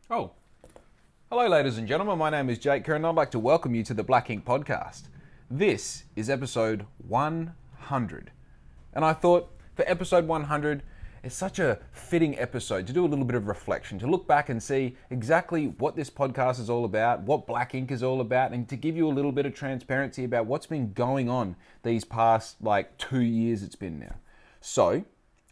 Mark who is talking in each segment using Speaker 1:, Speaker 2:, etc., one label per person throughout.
Speaker 1: Oh, hello, ladies and gentlemen. My name is Jake Kerr, and I'd like to welcome you to the BLXCK INK Podcast. This is episode 100. And I thought for episode 100, it's such a fitting episode to do a little bit of reflection, to look back and see exactly what this podcast is all about, what BLXCK INK is all about, and to give you a little bit of transparency about what's been going on these past 2 years it's been now. So,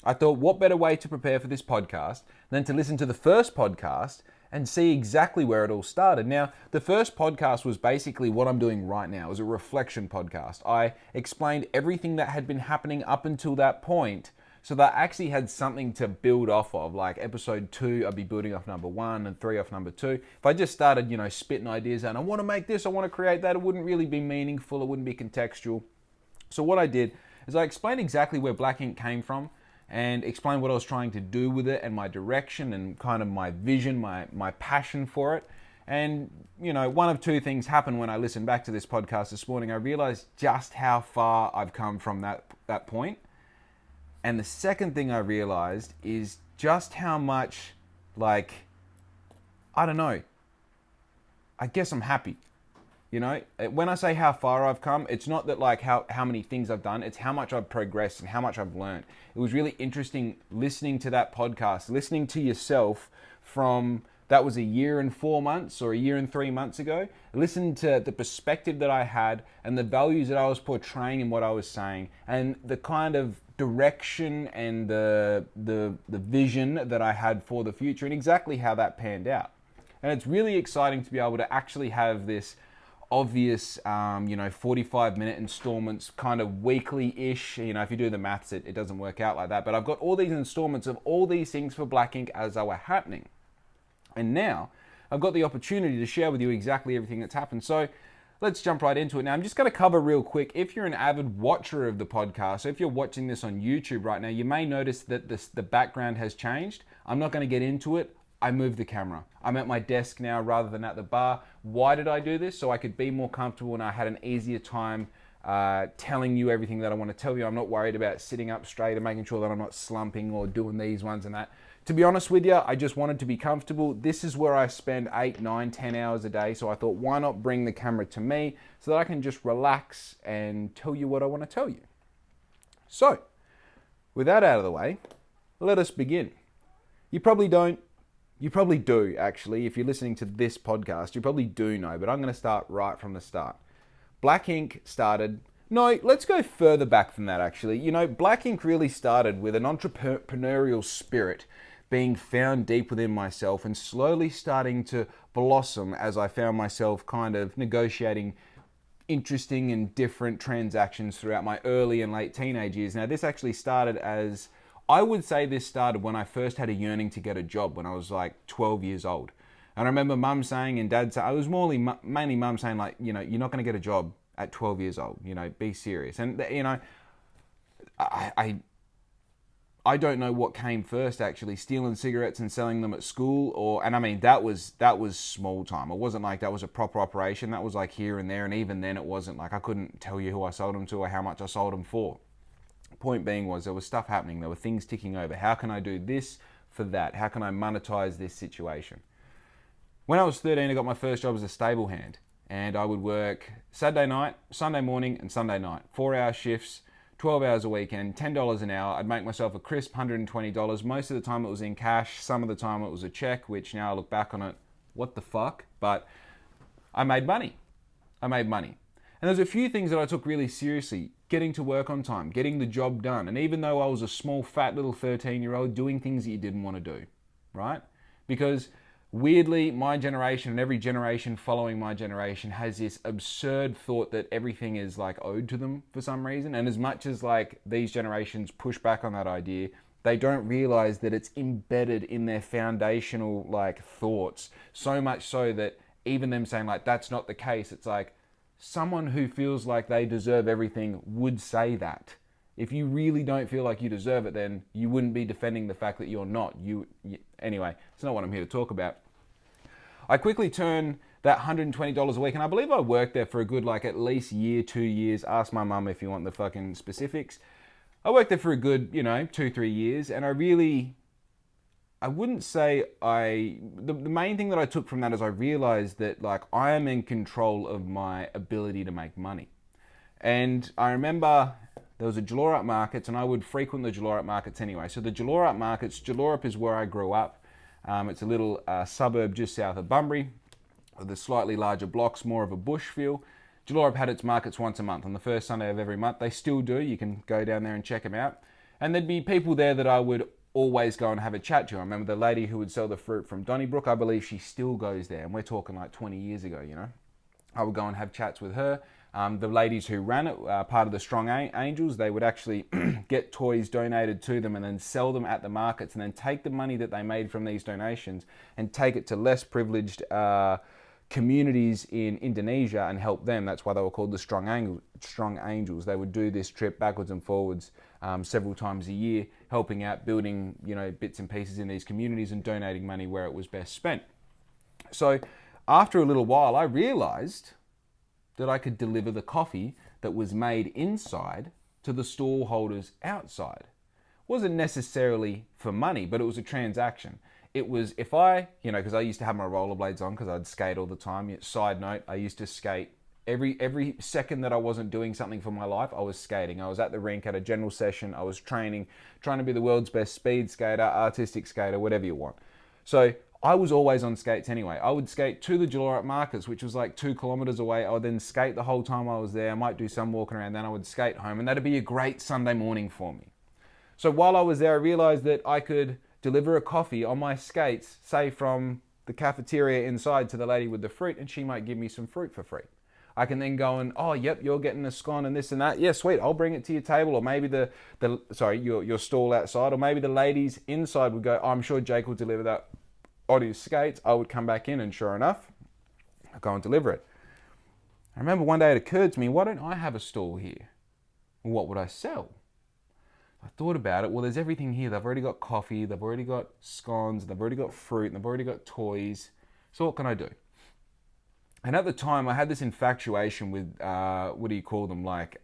Speaker 1: I thought, what better way to prepare for this podcast than to listen to the first podcast and see exactly where it all started. Now, the first podcast was basically what I'm doing right now. It was a reflection podcast. I explained everything that had been happening up until that point, so that I actually had something to build off of. Like episode 2, I'd be building off number 1 and 3 off number 2. If I just started, spitting ideas out, I want to make this, I want to create that, it wouldn't really be meaningful, it wouldn't be contextual. So what I did is I explained exactly where BLXCK INK came from, and explain what I was trying to do with it and my direction and kind of my vision, my passion for it. And, one of two things happened when I listened back to this podcast this morning. I realized just how far I've come from that point. And the second thing I realized is just how much, I don't know, I guess I'm happy. When I say how far I've come, it's not that how many things I've done, it's how much I've progressed and how much I've learned. It was really interesting listening to that podcast, listening to yourself from, that was a year and 4 months or a year and 3 months ago. Listen to the perspective that I had and the values that I was portraying in what I was saying and the kind of direction and the vision that I had for the future and exactly how that panned out. And it's really exciting to be able to actually have this obvious, 45-minute installments, kind of weekly-ish. If you do the maths, it doesn't work out like that. But I've got all these installments of all these things for BLXCK INK as they were happening. And now I've got the opportunity to share with you exactly everything that's happened. So let's jump right into it. Now, I'm just going to cover real quick. If you're an avid watcher of the podcast, so if you're watching this on YouTube right now, you may notice that the background has changed. I'm not going to get into it. I moved the camera. I'm at my desk now rather than at the bar. Why did I do this? So I could be more comfortable and I had an easier time telling you everything that I want to tell you. I'm not worried about sitting up straight and making sure that I'm not slumping or doing these ones and that. To be honest with you, I just wanted to be comfortable. This is where I spend 8, 9, 10 hours a day. So I thought, why not bring the camera to me so that I can just relax and tell you what I want to tell you. So, with that out of the way, let us begin. You probably do, actually. If you're listening to this podcast, you probably do know, but I'm going to start right from the start. BLXCK INK started... No, let's go further back than that, actually. BLXCK INK really started with an entrepreneurial spirit being found deep within myself and slowly starting to blossom as I found myself kind of negotiating interesting and different transactions throughout my early and late teenage years. Now, this actually started as... I would say this started when I first had a yearning to get a job when I was 12 years old. And I remember mum saying and dad saying, I was mainly mum saying you're not going to get a job at 12 years old, be serious. And, I don't know what came first actually, stealing cigarettes and selling them at school that was small time. It wasn't like that was a proper operation. That was here and there. And even then it wasn't I couldn't tell you who I sold them to or how much I sold them for. Point being was there was stuff happening. There were things ticking over. How can I do this for that? How can I monetize this situation? When I was 13, I got my first job as a stable hand. And I would work Saturday night, Sunday morning, and Sunday night. 4-hour shifts, 12 hours a weekend, $10 an hour. I'd make myself a crisp $120. Most of the time it was in cash. Some of the time it was a check, which now I look back on it, what the fuck? But I made money. And there's a few things that I took really seriously. Getting to work on time, getting the job done. And even though I was a small, fat little 13-year-old, doing things that you didn't want to do, right? Because weirdly, my generation and every generation following my generation has this absurd thought that everything is owed to them for some reason. And as much as these generations push back on that idea, they don't realize that it's embedded in their foundational thoughts. So much so that even them saying that's not the case, it's someone who feels like they deserve everything would say that. If you really don't feel like you deserve it, then you wouldn't be defending the fact that you're not. Anyway, it's not what I'm here to talk about. I quickly turned that $120 a week, and I believe I worked there for a good at least year, 2 years. Ask my mum if you want the fucking specifics. I worked there for a good, 2-3 years, and I I wouldn't say the main thing that I took from that is I realized that like I am in control of my ability to make money. And I remember there was a Jalorap markets, and I would frequent the Jalorap markets anyway. So the Jalorap markets, Jalorap is where I grew up. It's a little suburb just south of Bunbury, with the slightly larger blocks, more of a bush feel. Jalorap had its markets once a month, on the first Sunday of every month. They still do. You can go down there and check them out. And there'd be people there that I would always go and have a chat to. I remember the lady who would sell the fruit from Donnybrook. I believe she still goes there, and we're talking like 20 years ago, you know. I would go and have chats with her. The ladies who ran it, part of the Strong Angels, they would actually get toys donated to them and then sell them at the markets, and then take the money that they made from these donations and take it to less privileged communities in Indonesia and help them. That's why they were called the Strong Angels. They would do this trip backwards and forwards several times a year, helping out, building, you know, bits and pieces in these communities and donating money where it was best spent. So after a little while, I realized that I could deliver the coffee that was made inside to the stall holders outside. It wasn't necessarily for money, but it was a transaction. It was if I, you know, because I used to have my rollerblades on because I'd skate all the time. Side note, I used to skate every second that I wasn't doing something for my life, I was skating. I was at the rink at a general session. I was training, trying to be the world's best speed skater, artistic skater, whatever you want. So I was always on skates anyway. I would skate to the Jalorap markets, which was like 2 kilometers away. I would then skate the whole time I was there. I might do some walking around, then I would skate home, and that'd be a great Sunday morning for me. So while I was there, I realized that I could deliver a coffee on my skates, say from the cafeteria inside to the lady with the fruit, and she might give me some fruit for free. I can then go and, oh, yep, you're getting a scone and this and that. Yeah, sweet, I'll bring it to your table, or maybe your stall outside, or maybe the ladies inside would go, oh, I'm sure Jake will deliver that on his skates. I would come back in, and sure enough, I'd go and deliver it. I remember one day it occurred to me, why don't I have a stall here? Well, what would I sell? I thought about it. Well, there's everything here. They've already got coffee, they've already got scones, they've already got fruit, and they've already got toys. So what can I do? And at the time, I had this infatuation with, what do you call them? Like,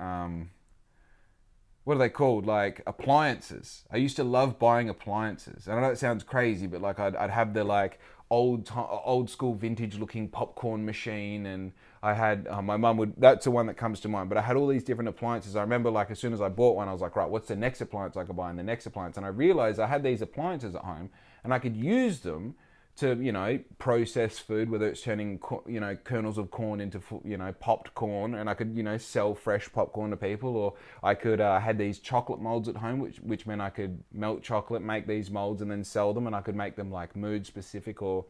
Speaker 1: what are they called? Like appliances. I used to love buying appliances. And I know it sounds crazy, but like I'd have the like old school vintage looking popcorn machine, and I had, my mum would, that's the one that comes to mind, but I had all these different appliances. I remember like as soon as I bought one, I was like, right, what's the next appliance I could buy, and the next appliance? And I realized I had these appliances at home, and I could use them to, you know, process food, whether it's turning, you know, kernels of corn into, you know, popped corn, and I could, you know, sell fresh popcorn to people, or I could, had these chocolate molds at home, which meant I could melt chocolate, make these molds, and then sell them, and I could make them like mood specific or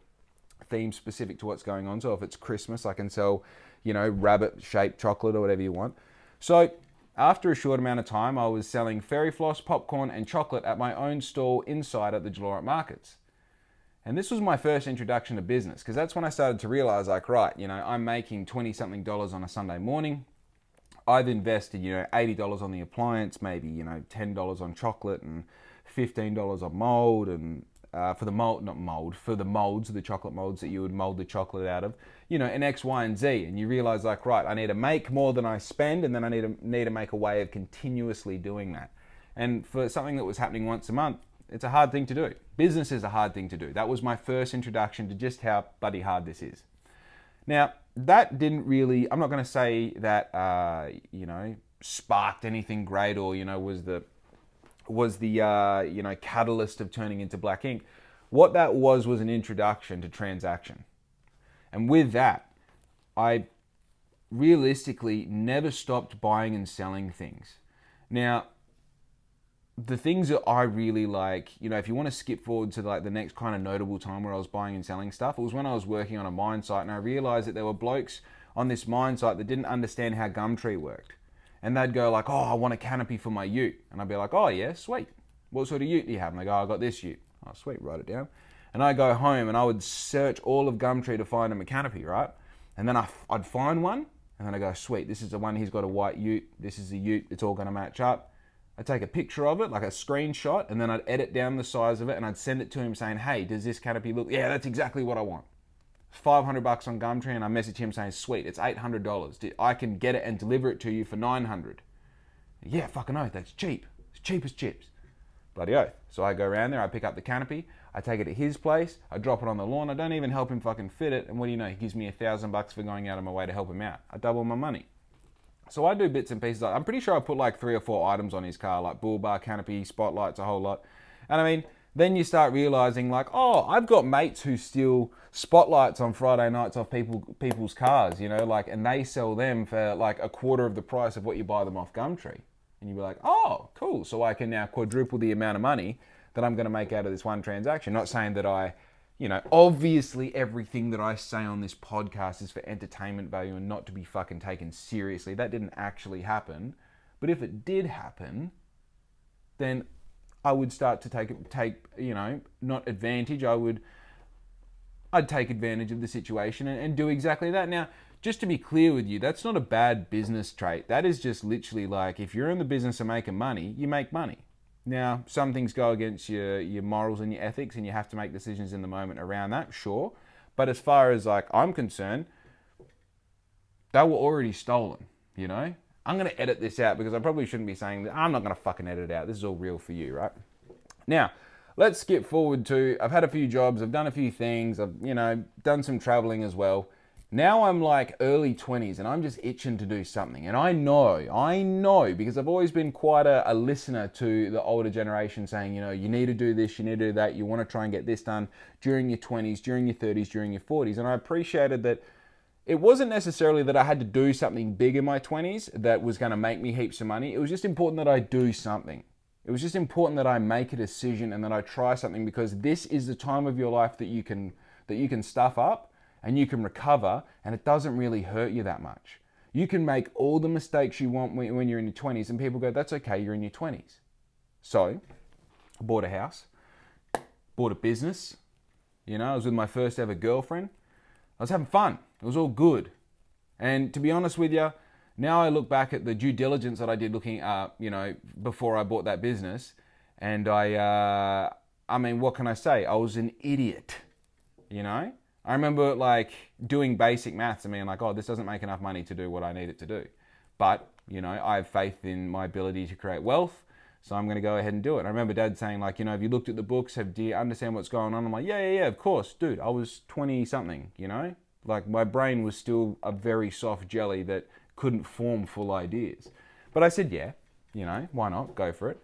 Speaker 1: theme specific to what's going on. So if it's Christmas, I can sell, you know, rabbit shaped chocolate or whatever you want. So after a short amount of time, I was selling fairy floss, popcorn, and chocolate at my own stall inside at the Jalorap markets. And this was my first introduction to business, because that's when I started to realize, like, right, you know, I'm making $20-something on a Sunday morning. I've invested, you know, $80 on the appliance, maybe, you know, $10 on chocolate and $15 on mold, and for the molds, the chocolate molds that you would mold the chocolate out of, you know, and X, Y, and Z. And you realize, like, right, I need to make more than I spend, and then I need to make a way of continuously doing that. And for something that was happening once a month, it's a hard thing to do. Business is a hard thing to do. That was my first introduction to just how bloody hard this is. Now, that didn't really, I'm not going to say that, you know, sparked anything great, or, you know, was the you know, catalyst of turning into Black Ink. What that was an introduction to transaction. And with that, I realistically never stopped buying and selling things. Now, the things that I really like, you know, if you want to skip forward to like the next kind of notable time where I was buying and selling stuff, it was when I was working on a mine site, and I realized that there were blokes on this mine site that didn't understand how Gumtree worked. And they'd go like, oh, I want a canopy for my ute. And I'd be like, oh yeah, sweet. What sort of ute do you have? And they go, I got this ute. Oh, sweet, write it down. And I go home and I would search all of Gumtree to find him a canopy, right? And then I'd find one, and then I go, sweet, this is the one, he's got a white ute. This is the ute, it's all gonna match up. I'd take a picture of it, like a screenshot, and then I'd edit down the size of it, and I'd send it to him saying, hey, does this canopy look, yeah, that's exactly what I want. $500 on Gumtree, and I message him saying, sweet, it's $800. I can get it and deliver it to you for $900. Yeah, fucking oath, that's cheap. It's cheap as chips. Bloody oath. So I go around there, I pick up the canopy, I take it to his place, I drop it on the lawn, I don't even help him fucking fit it, and what do you know, he gives me $1,000 for going out of my way to help him out. I double my money. So I do bits and pieces. I'm pretty sure I put like 3 or 4 items on his car, like bull bar, canopy, spotlights, a whole lot. And I mean, then you start realizing like, oh, I've got mates who steal spotlights on Friday nights off people's cars, you know, like, and they sell them for like a quarter of the price of what you buy them off Gumtree. And you'd be like, oh, cool. So I can now quadruple the amount of money that I'm going to make out of this one transaction. Not saying that obviously everything that I say on this podcast is for entertainment value and not to be fucking taken seriously. That didn't actually happen. But if it did happen, then I would start to take not advantage. I'd take advantage of the situation and do exactly that. Now, just to be clear with you, that's not a bad business trait. That is just literally like, if you're in the business of making money, you make money. Now, some things go against your morals and your ethics, and you have to make decisions in the moment around that, sure. But as far as like I'm concerned, they were already stolen, you know? I'm going to edit this out because I probably shouldn't be saying that. I'm not going to fucking edit it out. This is all real for you, right? Now, let's skip forward to, I've had a few jobs, I've done a few things, I've, done some traveling as well. Now I'm like early 20s and I'm just itching to do something. And I know, because I've always been quite a listener to the older generation saying, you need to do this, you need to do that, you want to try and get this done during your 20s, during your 30s, during your 40s. And I appreciated that it wasn't necessarily that I had to do something big in my 20s that was going to make me heaps of money. It was just important that I do something. It was just important that I make a decision and that I try something, because this is the time of your life that you can stuff up and you can recover, and it doesn't really hurt you that much. You can make all the mistakes you want when you're in your 20s, and people go, that's okay, you're in your 20s. So, I bought a house, bought a business, I was with my first ever girlfriend. I was having fun. It was all good. And to be honest with you, now I look back at the due diligence that I did looking before I bought that business, and I mean, what can I say? I was an idiot, I remember like doing basic maths and being like, oh, this doesn't make enough money to do what I need it to do. But, I have faith in my ability to create wealth, so I'm going to go ahead and do it. And I remember Dad saying like, have you looked at the books? Do you understand what's going on? I'm like, yeah, of course. Dude, I was 20 something, Like my brain was still a very soft jelly that couldn't form full ideas. But I said, yeah, why not? Go for it.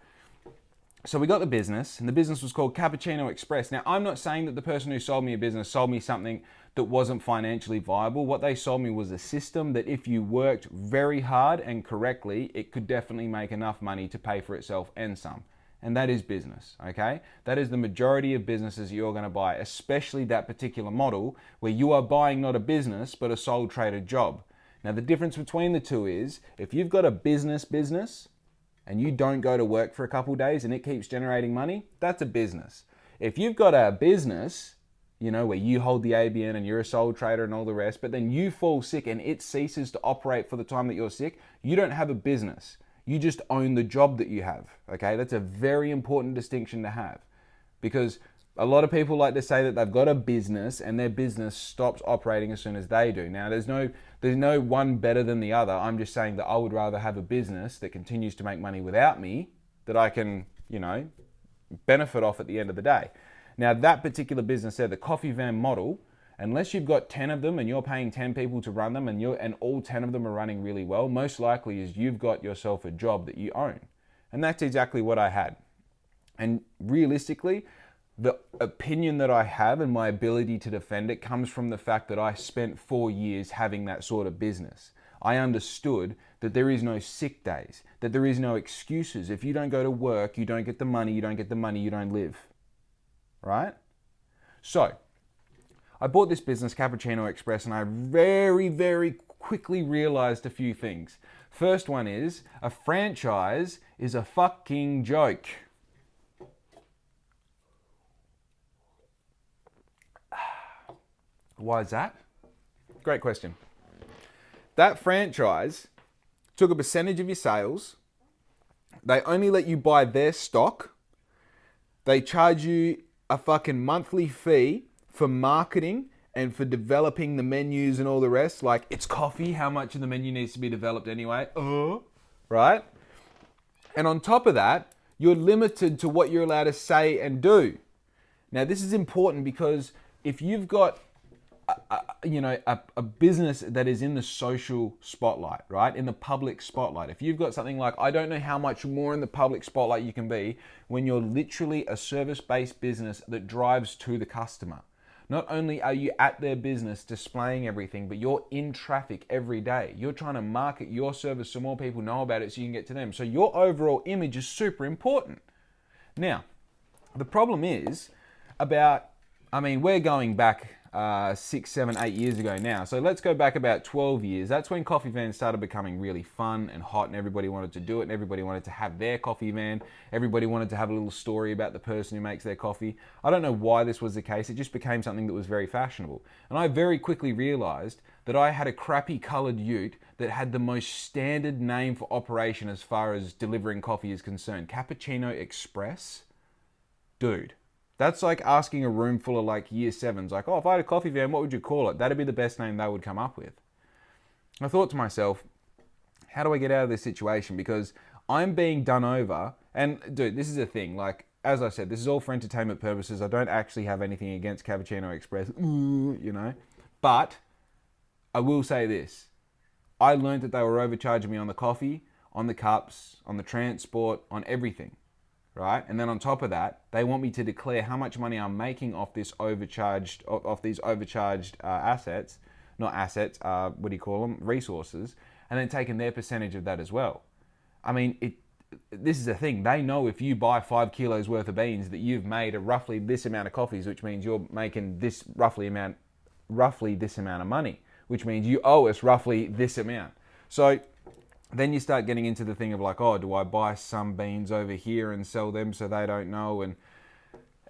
Speaker 1: So we got the business, and the business was called Cappuccino Express. Now, I'm not saying that the person who sold me a business sold me something that wasn't financially viable. What they sold me was a system that if you worked very hard and correctly, it could definitely make enough money to pay for itself and some. And that is business, okay? That is the majority of businesses you're going to buy, especially that particular model where you are buying not a business, but a sole trader job. Now, the difference between the two is if you've got a business, and you don't go to work for a couple of days and it keeps generating money, that's a business. If you've got a business, where you hold the ABN and you're a sole trader and all the rest, but then you fall sick and it ceases to operate for the time that you're sick, you don't have a business. You just own the job that you have, okay? That's a very important distinction to have, because a lot of people like to say that they've got a business and their business stops operating as soon as they do. Now, there's no one better than the other. I'm just saying that I would rather have a business that continues to make money without me, that I can, benefit off at the end of the day. Now, that particular business there, the coffee van model, unless you've got 10 of them and you're paying 10 people to run them and all 10 of them are running really well, most likely is you've got yourself a job that you own. And that's exactly what I had. And realistically, the opinion that I have and my ability to defend it comes from the fact that I spent 4 years having that sort of business. I understood that there is no sick days, that there is no excuses. If you don't go to work, you don't get the money, you don't live, right? So, I bought this business, Cappuccino Express, and I very, very quickly realized a few things. First one is, a franchise is a fucking joke. Why is that? Great question. That franchise took a percentage of your sales. They only let you buy their stock. They charge you a fucking monthly fee for marketing and for developing the menus and all the rest. Like, it's coffee. How much of the menu needs to be developed anyway? Right? And on top of that, You're limited to what you're allowed to say and do. Now, this is important because if you've got a business that is in the social spotlight, right? In the public spotlight. If you've got something like, I don't know how much more in the public spotlight you can be when you're literally a service-based business that drives to the customer. Not only are you at their business displaying everything, but you're in traffic every day. You're trying to market your service so more people know about it so you can get to them. So your overall image is super important. Now, the problem is we're going back 6, 7, 8 years ago now. So let's go back about 12 years. That's when coffee vans started becoming really fun and hot, and everybody wanted to do it, and everybody wanted to have their coffee van. Everybody wanted to have a little story about the person who makes their coffee. I don't know why this was the case. It just became something that was very fashionable. And I very quickly realized that I had a crappy colored ute that had the most standard name for operation as far as delivering coffee is concerned. Cappuccino Express. Dude. That's like asking a room full of like year sevens, like, oh, if I had a coffee van, what would you call it? That'd be the best name they would come up with. I thought to myself, how do I get out of this situation? Because I'm being done over. And dude, this is the thing. Like, as I said, this is all for entertainment purposes. I don't actually have anything against Cappuccino Express, But I will say this. I learned that they were overcharging me on the coffee, on the cups, on the transport, on everything. Right? And then on top of that, they want me to declare how much money I'm making off these overcharged assets, not assets, resources, and then taking their percentage of that as well. I mean, this is the thing. They know if you buy 5 kilos worth of beans that you've made roughly this amount of coffees, which means you're making this roughly this amount of money, which means you owe us roughly this amount. So then you start getting into the thing of like, oh, do I buy some beans over here and sell them so they don't know? And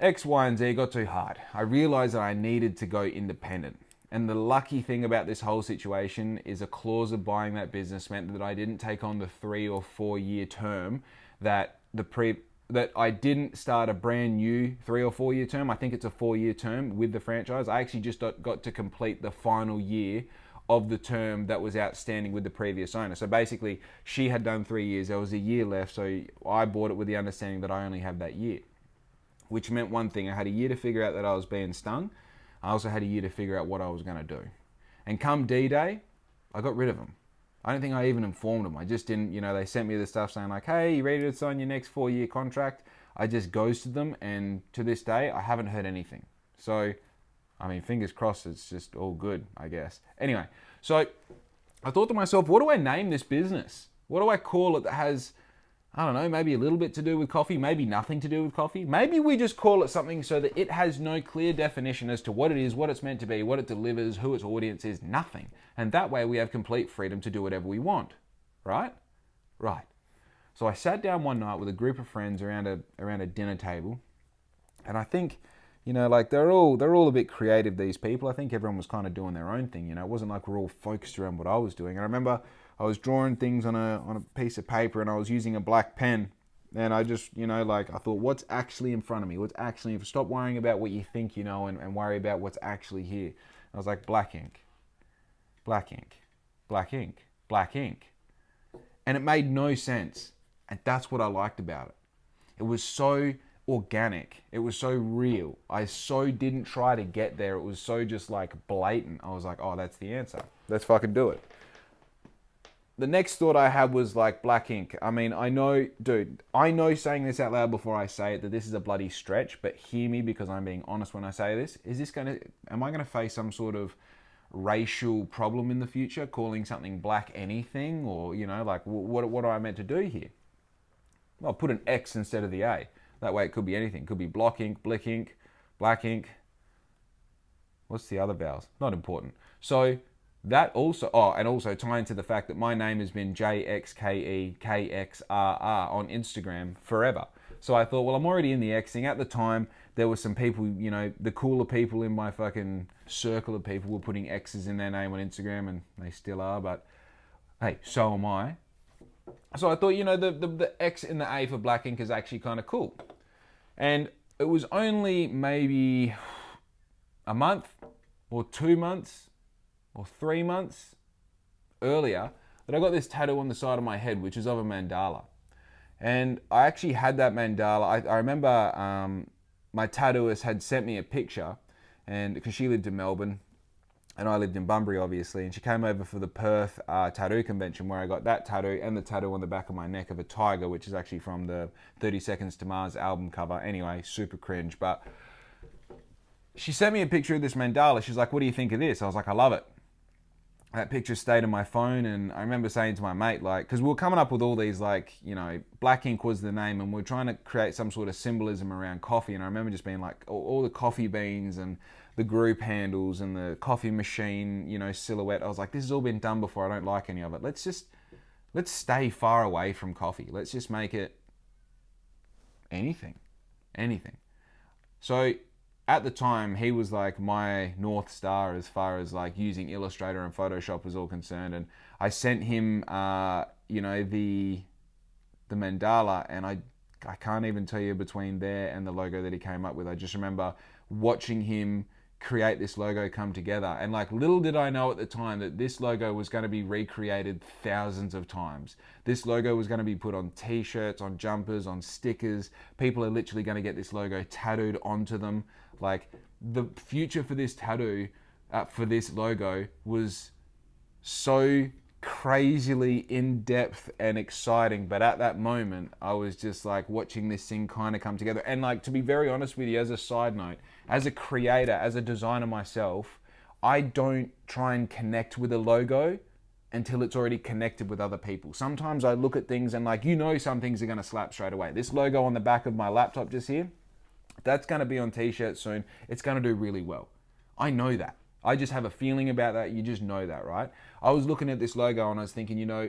Speaker 1: X, Y, and Z got too hard. I realized that I needed to go independent. And the lucky thing about this whole situation is a clause of buying that business meant that I didn't take on the 3 or 4 year term that I didn't start a brand new 3 or 4 year term. I think it's a 4 year term with the franchise. I actually just got to complete the final year of the term that was outstanding with the previous owner. So basically, she had done 3 years. There was a year left, so I bought it with the understanding that I only had that year, which meant one thing. I had a year to figure out that I was being stung. I also had a year to figure out what I was going to do. And come D-Day, I got rid of them. I don't think I even informed them. I just didn't, they sent me the stuff saying like, hey, you ready to sign your next 4 year contract? I just ghosted them, and to this day, I haven't heard anything. So, fingers crossed, it's just all good, I guess. Anyway, so I thought to myself, what do I name this business? What do I call it that has, I don't know, maybe a little bit to do with coffee, maybe nothing to do with coffee? Maybe we just call it something so that it has no clear definition as to what it is, what it's meant to be, what it delivers, who its audience is, nothing. And that way we have complete freedom to do whatever we want, right? Right. So I sat down one night with a group of friends around a dinner table, and I think, they're all a bit creative, these people. I think everyone was kind of doing their own thing, It wasn't like we're all focused around what I was doing. And I remember I was drawing things on a piece of paper, and I was using a black pen. And I just, I thought, what's actually in front of me? Stop worrying about what you think you know and worry about what's actually here. I was like, black ink, black ink, black ink, black ink. And it made no sense. And that's what I liked about it. It was so organic. It was so real. I so didn't try to get there. It was so just like blatant. I was like, oh, that's the answer. Let's fucking do it. The next thought I had was like black ink. I know saying this out loud before I say it that this is a bloody stretch, but hear me because I'm being honest when I say this. Am I going to face some sort of racial problem in the future, calling something black anything? Or, what am I meant to do here? Well, put an X instead of the A. That way it could be anything. It could be block ink, blick ink, black ink. What's the other vowels? Not important. So that also, and also tying to the fact that my name has been JXKEKXRR on Instagram forever. So I thought, well, I'm already in the Xing. At the time, there were some people, the cooler people in my fucking circle of people were putting X's in their name on Instagram, and they still are, but hey, so am I. So I thought, the X in the A for black ink is actually kind of cool. And it was only maybe a month or 2 months or 3 months earlier that I got this tattoo on the side of my head, which is of a mandala. And I actually had that mandala. I remember my tattooist had sent me a picture, and because she lived in Melbourne and I lived in Bunbury, obviously, and she came over for the Perth tattoo convention where I got that tattoo and the tattoo on the back of my neck of a tiger, which is actually from the 30 Seconds to Mars album cover. Anyway, super cringe. But she sent me a picture of this mandala. She's like, what do you think of this? I was like, I love it. That picture stayed in my phone, and I remember saying to my mate, like, because we were coming up with all these, like, you know, Black Ink was the name, and we are trying to create some sort of symbolism around coffee. And I remember just being like, all the coffee beans and the group handles and the coffee machine, you know, silhouette. I was like, this has all been done before. I don't like any of it. Let's stay far away from coffee. Let's just make it anything. So at the time, he was like my North Star as far as like using Illustrator and Photoshop was all concerned. And I sent him, you know, the mandala, and I can't even tell you between there and the logo that he came up with. I just remember watching him create this logo come together. And like, little did I know at the time that this logo was going to be recreated thousands of times. This logo was going to be put on t-shirts, on jumpers, on stickers. People are literally going to get this logo tattooed onto them. Like, the future for this tattoo, for this logo, was so crazily in-depth and exciting. But at that moment, I was just like watching this thing kind of come together. And like, to be very honest with you, as a side note, as a creator, as a designer myself, I don't try and connect with a logo until it's already connected with other people. Sometimes I look at things and, like, you know, some things are going to slap straight away. This logo on the back of my laptop just here, that's going to be on t-shirts soon. It's going to do really well. I know that. I just have a feeling about that. You just know that, right? I was looking at this logo and I was thinking, you know,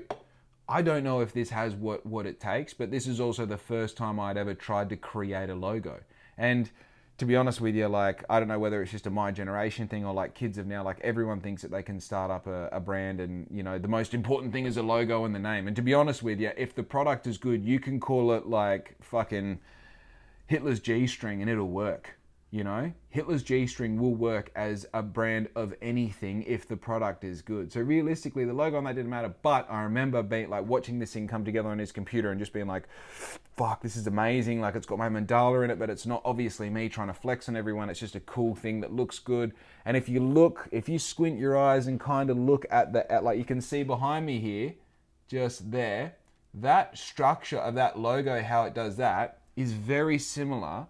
Speaker 1: I don't know if this has what it takes, but this is also the first time I'd ever tried to create a logo. And to be honest with you, like, I don't know whether it's just a my generation thing or like kids of now, like, everyone thinks that they can start up a brand, and, you know, the most important thing is a logo and the name. And to be honest with you, if the product is good, you can call it like fucking Hitler's G-string and it'll work. You know, Hitler's G-string will work as a brand of anything if the product is good. So realistically, the logo on that didn't matter. But I remember being like watching this thing come together on his computer and just being like, fuck, this is amazing. Like, it's got my mandala in it, but it's not obviously me trying to flex on everyone. It's just a cool thing that looks good. And if you squint your eyes and kind of look at like, you can see behind me here, just there, that structure of that logo, how it does that is very similar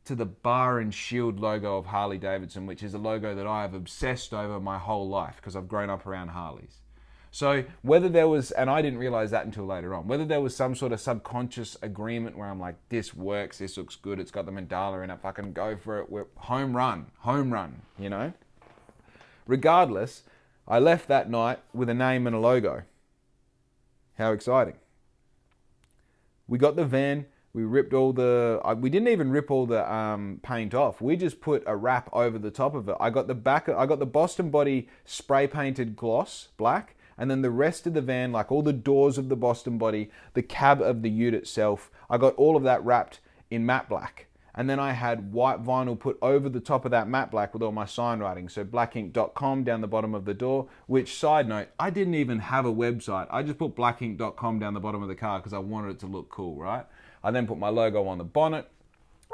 Speaker 1: to the bar and shield logo of Harley Davidson, which is a logo that I have obsessed over my whole life because I've grown up around Harleys. So whether there was, and I didn't realize that until later on, whether there was some sort of subconscious agreement where I'm like, this works, this looks good, it's got the mandala in it, fucking go for it, we're home run, you know? Regardless, I left that night with a name and a logo. How exciting. We got the van. We ripped all we didn't even rip all the paint off. We just put a wrap over the top of it. I got the Boston Body spray painted gloss black, and then the rest of the van, like all the doors of the Boston Body, the cab of the ute itself, I got all of that wrapped in matte black. And then I had white vinyl put over the top of that matte black with all my sign writing. So blackink.com down the bottom of the door, which, side note, I didn't even have a website. I just put blackink.com down the bottom of the car because I wanted it to look cool, right? I then put my logo on the bonnet.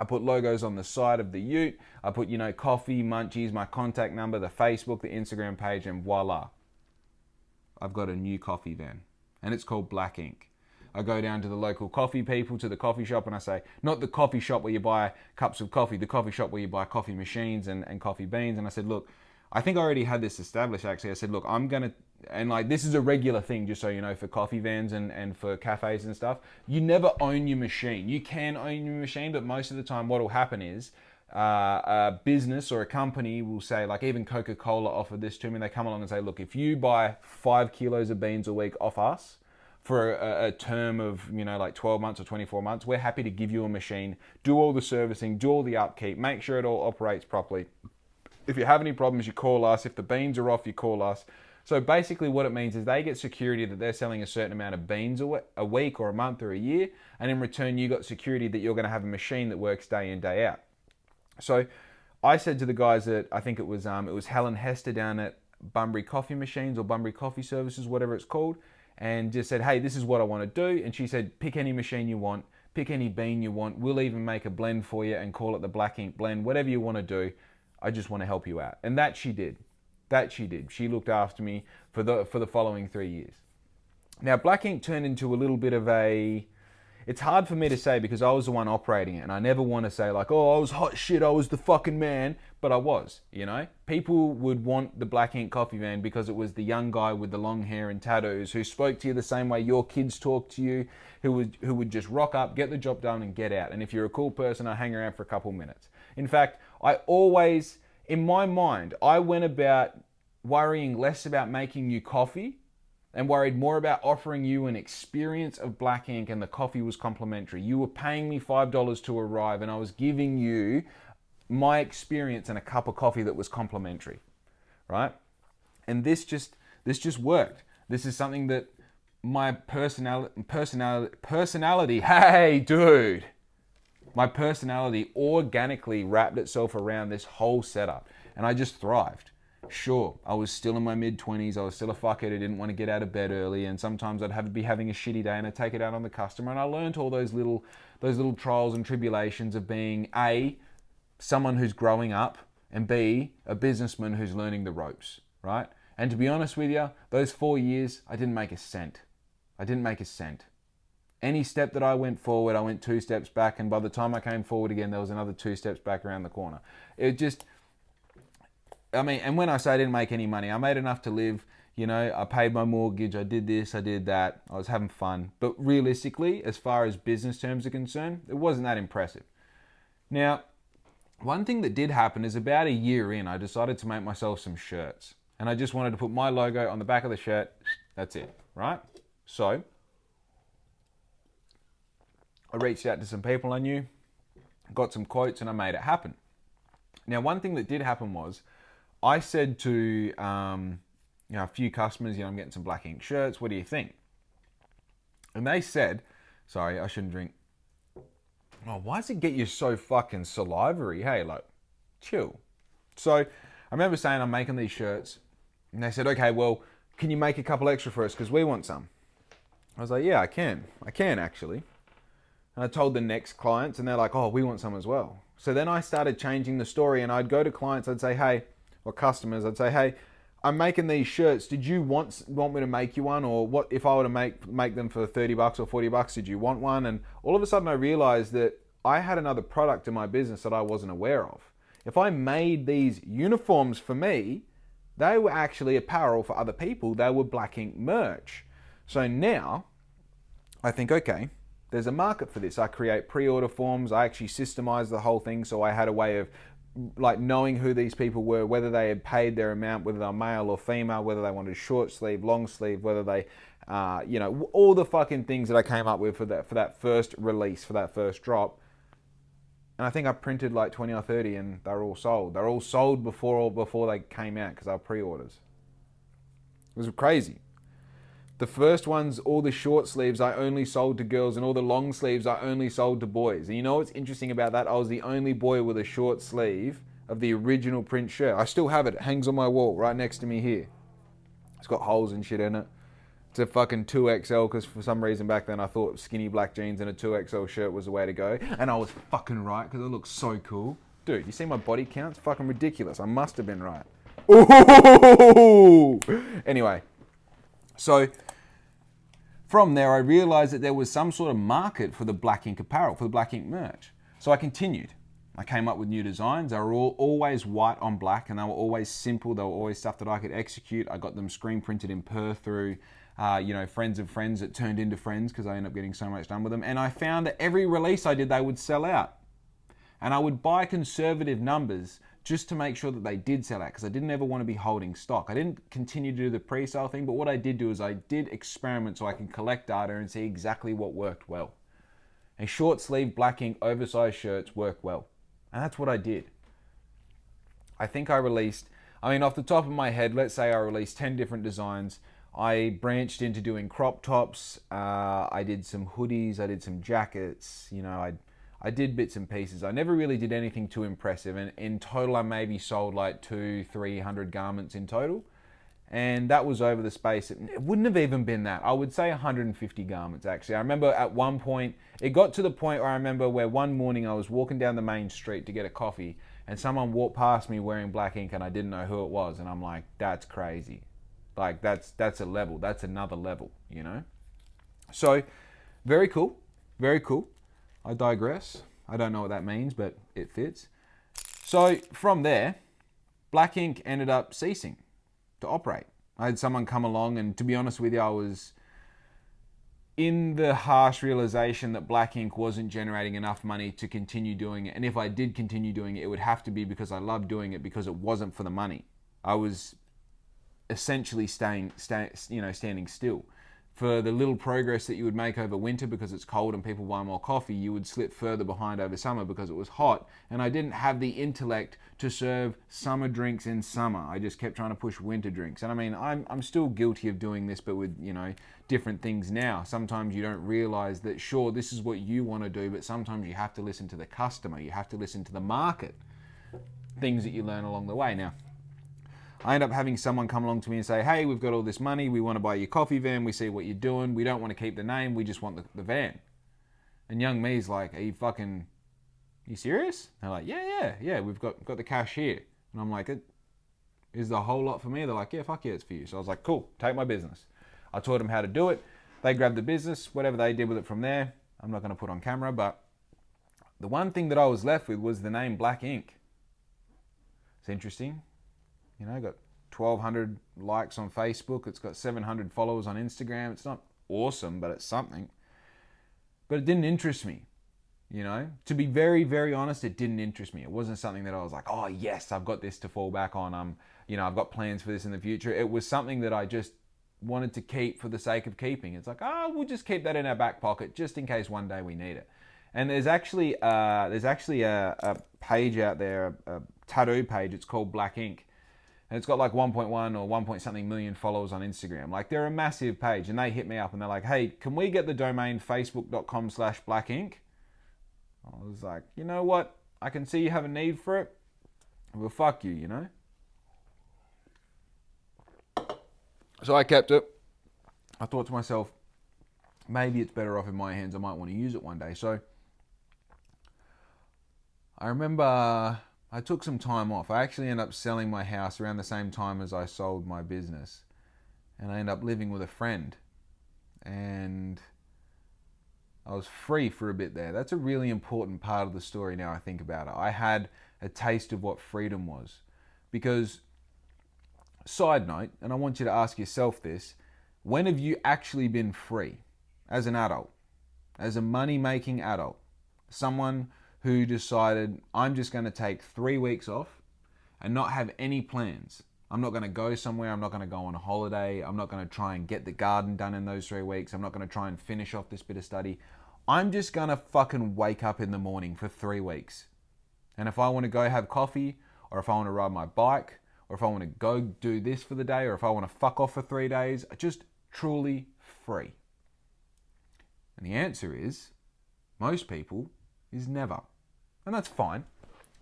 Speaker 1: I put logos on the side of the ute. I put, you know, coffee, munchies, my contact number, the Facebook, the Instagram page, and voila. I've got a new coffee van, and it's called Black Ink. I go down to the local coffee people, to the coffee shop, and I say, not the coffee shop where you buy cups of coffee, the coffee shop where you buy coffee machines and coffee beans. And I said, look, I think I already had this established, actually. I said, look, I'm going to, and like, this is a regular thing, just so you know, for coffee vans and for cafes and stuff. You never own your machine. You can own your machine, but most of the time what will happen is a business or a company will say, like, even Coca-Cola offered this to me. They come along and say, look, if you buy 5 kilos of beans a week off us for a term of, you know, like 12 months or 24 months, we're happy to give you a machine, do all the servicing, do all the upkeep, make sure it all operates properly. If you have any problems, you call us. If the beans are off, you call us. So basically what it means is they get security that they're selling a certain amount of beans a week or a month or a year, and in return you got security that you're going to have a machine that works day in, day out. So I said to the guys that, I think it was Helen Hester down at Bunbury Coffee Machines or Bunbury Coffee Services, whatever it's called, and just said, hey, this is what I want to do. And she said, pick any machine you want, pick any bean you want. We'll even make a blend for you and call it the Black Ink blend, whatever you want to do. I just want to help you out. And that she did. She looked after me for the following 3 years. Now, Black Ink turned into a little bit of a... It's hard for me to say because I was the one operating it, and I never want to say like, oh, I was hot shit, I was the fucking man, but I was, you know? People would want the Black Ink coffee van because it was the young guy with the long hair and tattoos who spoke to you the same way your kids talk to you, who would just rock up, get the job done, and get out. And if you're a cool person, I hang around for a couple minutes. In fact, I always, in my mind, I went about worrying less about making you coffee and worried more about offering you an experience of Black Ink, and the coffee was complimentary. You were paying me $5 to arrive, and I was giving you my experience and a cup of coffee that was complimentary, right? And this just worked. This is something that my personality, hey dude, my personality organically wrapped itself around this whole setup, and I just thrived. Sure, I was still in my mid-20s. I was still a fuckhead who didn't want to get out of bed early, and sometimes I'd be having a shitty day and I'd take it out on the customer, and I learned all those little trials and tribulations of being A, someone who's growing up, and B, a businessman who's learning the ropes, right? And to be honest with you, those 4 years, I didn't make a cent. Any step that I went forward, I went 2 steps back, and by the time I came forward again, there was another 2 steps back around the corner. And when I say I didn't make any money, I made enough to live. You know, I paid my mortgage, I did this, I did that. I was having fun. But realistically, as far as business terms are concerned, it wasn't that impressive. Now, one thing that did happen is about a year in, I decided to make myself some shirts. And I just wanted to put my logo on the back of the shirt. That's it, right? So, I reached out to some people I knew, got some quotes, and I made it happen. Now, one thing that did happen was, I said to a few customers, I'm getting some Black Ink shirts. What do you think? And they said, sorry, I shouldn't drink. Oh, why does it get you so fucking salivary? Hey, like, chill. So I remember saying I'm making these shirts, and they said, okay, well, can you make a couple extra for us because we want some? I was like, yeah, I can actually. And I told the next clients, and they're like, oh, we want some as well. So then I started changing the story, and I'd go to clients, I'd say, hey, or customers, I'd say, hey, I'm making these shirts. Did you want me to make you one? Or what if I were to make them for $30 or $40, did you want one? And all of a sudden I realized that I had another product in my business that I wasn't aware of. If I made these uniforms for me, they were actually apparel for other people. They were Black Ink merch. So now I think, okay, there's a market for this. I create pre-order forms. I actually systemize the whole thing. So I had a way of like knowing who these people were, whether they had paid their amount, whether they're male or female, whether they wanted short sleeve, long sleeve, whether they, all the fucking things that I came up with for that first release, for that first drop. And I think I printed like 20 or 30 and they're all sold. They're all sold before they came out because they were pre-orders. It was crazy. The first ones, all the short sleeves, I only sold to girls, and all the long sleeves, I only sold to boys. And you know what's interesting about that? I was the only boy with a short sleeve of the original print shirt. I still have it. It hangs on my wall right next to me here. It's got holes and shit in it. It's a fucking 2XL because for some reason back then I thought skinny black jeans and a 2XL shirt was the way to go. And I was fucking right because it looks so cool. Dude, you see my body count? It's fucking ridiculous. I must have been right. Ooh! Anyway, so from there, I realized that there was some sort of market for the Black Ink apparel, for the Black Ink merch. So I continued. I came up with new designs. They were always white on black, and they were always simple. They were always stuff that I could execute. I got them screen printed in Perth through, friends of friends that turned into friends because I ended up getting so much done with them. And I found that every release I did, they would sell out. And I would buy conservative numbers just to make sure that they did sell out because I didn't ever want to be holding stock. I didn't continue to do the pre-sale thing, but what I did do is I did experiment so I can collect data and see exactly what worked well. And short sleeve Black Ink oversized shirts work well. And that's what I did. I think I released, off the top of my head, let's say I released 10 different designs. I branched into doing crop tops. I did some hoodies. I did some jackets. I did bits and pieces. I never really did anything too impressive. And in total, I maybe sold like 200-300 garments in total. And that was over the space. It wouldn't have even been that. I would say 150 garments, actually. I remember at one point, it got to the point where I remember where one morning I was walking down the main street to get a coffee and someone walked past me wearing black ink and I didn't know who it was. And I'm like, that's crazy. Like, that's a level. That's another level, you know? So, very cool. Very cool. I digress. I don't know what that means, but it fits. So, from there, black ink ended up ceasing to operate. I had someone come along, and to be honest with you, I was in the harsh realization that black ink wasn't generating enough money to continue doing it. And if I did continue doing it, it would have to be because I loved doing it, because it wasn't for the money. I was essentially standing still. For the little progress that you would make over winter because it's cold and people buy more coffee, you would slip further behind over summer because it was hot. And I didn't have the intellect to serve summer drinks in summer. I just kept trying to push winter drinks. And I mean, I'm still guilty of doing this, but with, different things now. Sometimes you don't realize that, sure, this is what you want to do, but sometimes you have to listen to the customer. You have to listen to the market. Things that you learn along the way. Now, I end up having someone come along to me and say, hey, we've got all this money. We want to buy your coffee van. We see what you're doing. We don't want to keep the name. We just want the van. And young me's like, are you serious? They're like, yeah. We've got the cash here. And I'm like, is the whole lot for me? They're like, yeah, fuck yeah, it's for you. So I was like, cool, take my business. I taught them how to do it. They grabbed the business, whatever they did with it from there. I'm not going to put on camera, but the one thing that I was left with was the name Black Ink. It's interesting. Got 1,200 likes on Facebook. It's got 700 followers on Instagram. It's not awesome, but it's something. But it didn't interest me. To be very, very honest, it didn't interest me. It wasn't something that I was like, oh yes, I've got this to fall back on. I've got plans for this in the future. It was something that I just wanted to keep for the sake of keeping. It's like, we'll just keep that in our back pocket just in case one day we need it. And there's actually a page out there, a tattoo page. It's called Black Ink. And it's got like 1.1 or 1 point something million followers on Instagram. Like, they're a massive page. And they hit me up and they're like, hey, can we get the domain facebook.com/blackink? I was like, you know what? I can see you have a need for it. Well, fuck you, So I kept it. I thought to myself, maybe it's better off in my hands. I might want to use it one day. So I remember I took some time off. I actually ended up selling my house around the same time as I sold my business. And I ended up living with a friend. And I was free for a bit there. That's a really important part of the story now I think about it. I had a taste of what freedom was. Because, side note, and I want you to ask yourself this, when have you actually been free as an adult? As a money-making adult? Someone who decided, I'm just going to take 3 weeks off and not have any plans. I'm not going to go somewhere. I'm not going to go on a holiday. I'm not going to try and get the garden done in those 3 weeks. I'm not going to try and finish off this bit of study. I'm just going to fucking wake up in the morning for 3 weeks. And if I want to go have coffee, or if I want to ride my bike, or if I want to go do this for the day, or if I want to fuck off for 3 days, just truly free. And the answer is, most people, is never. And that's fine,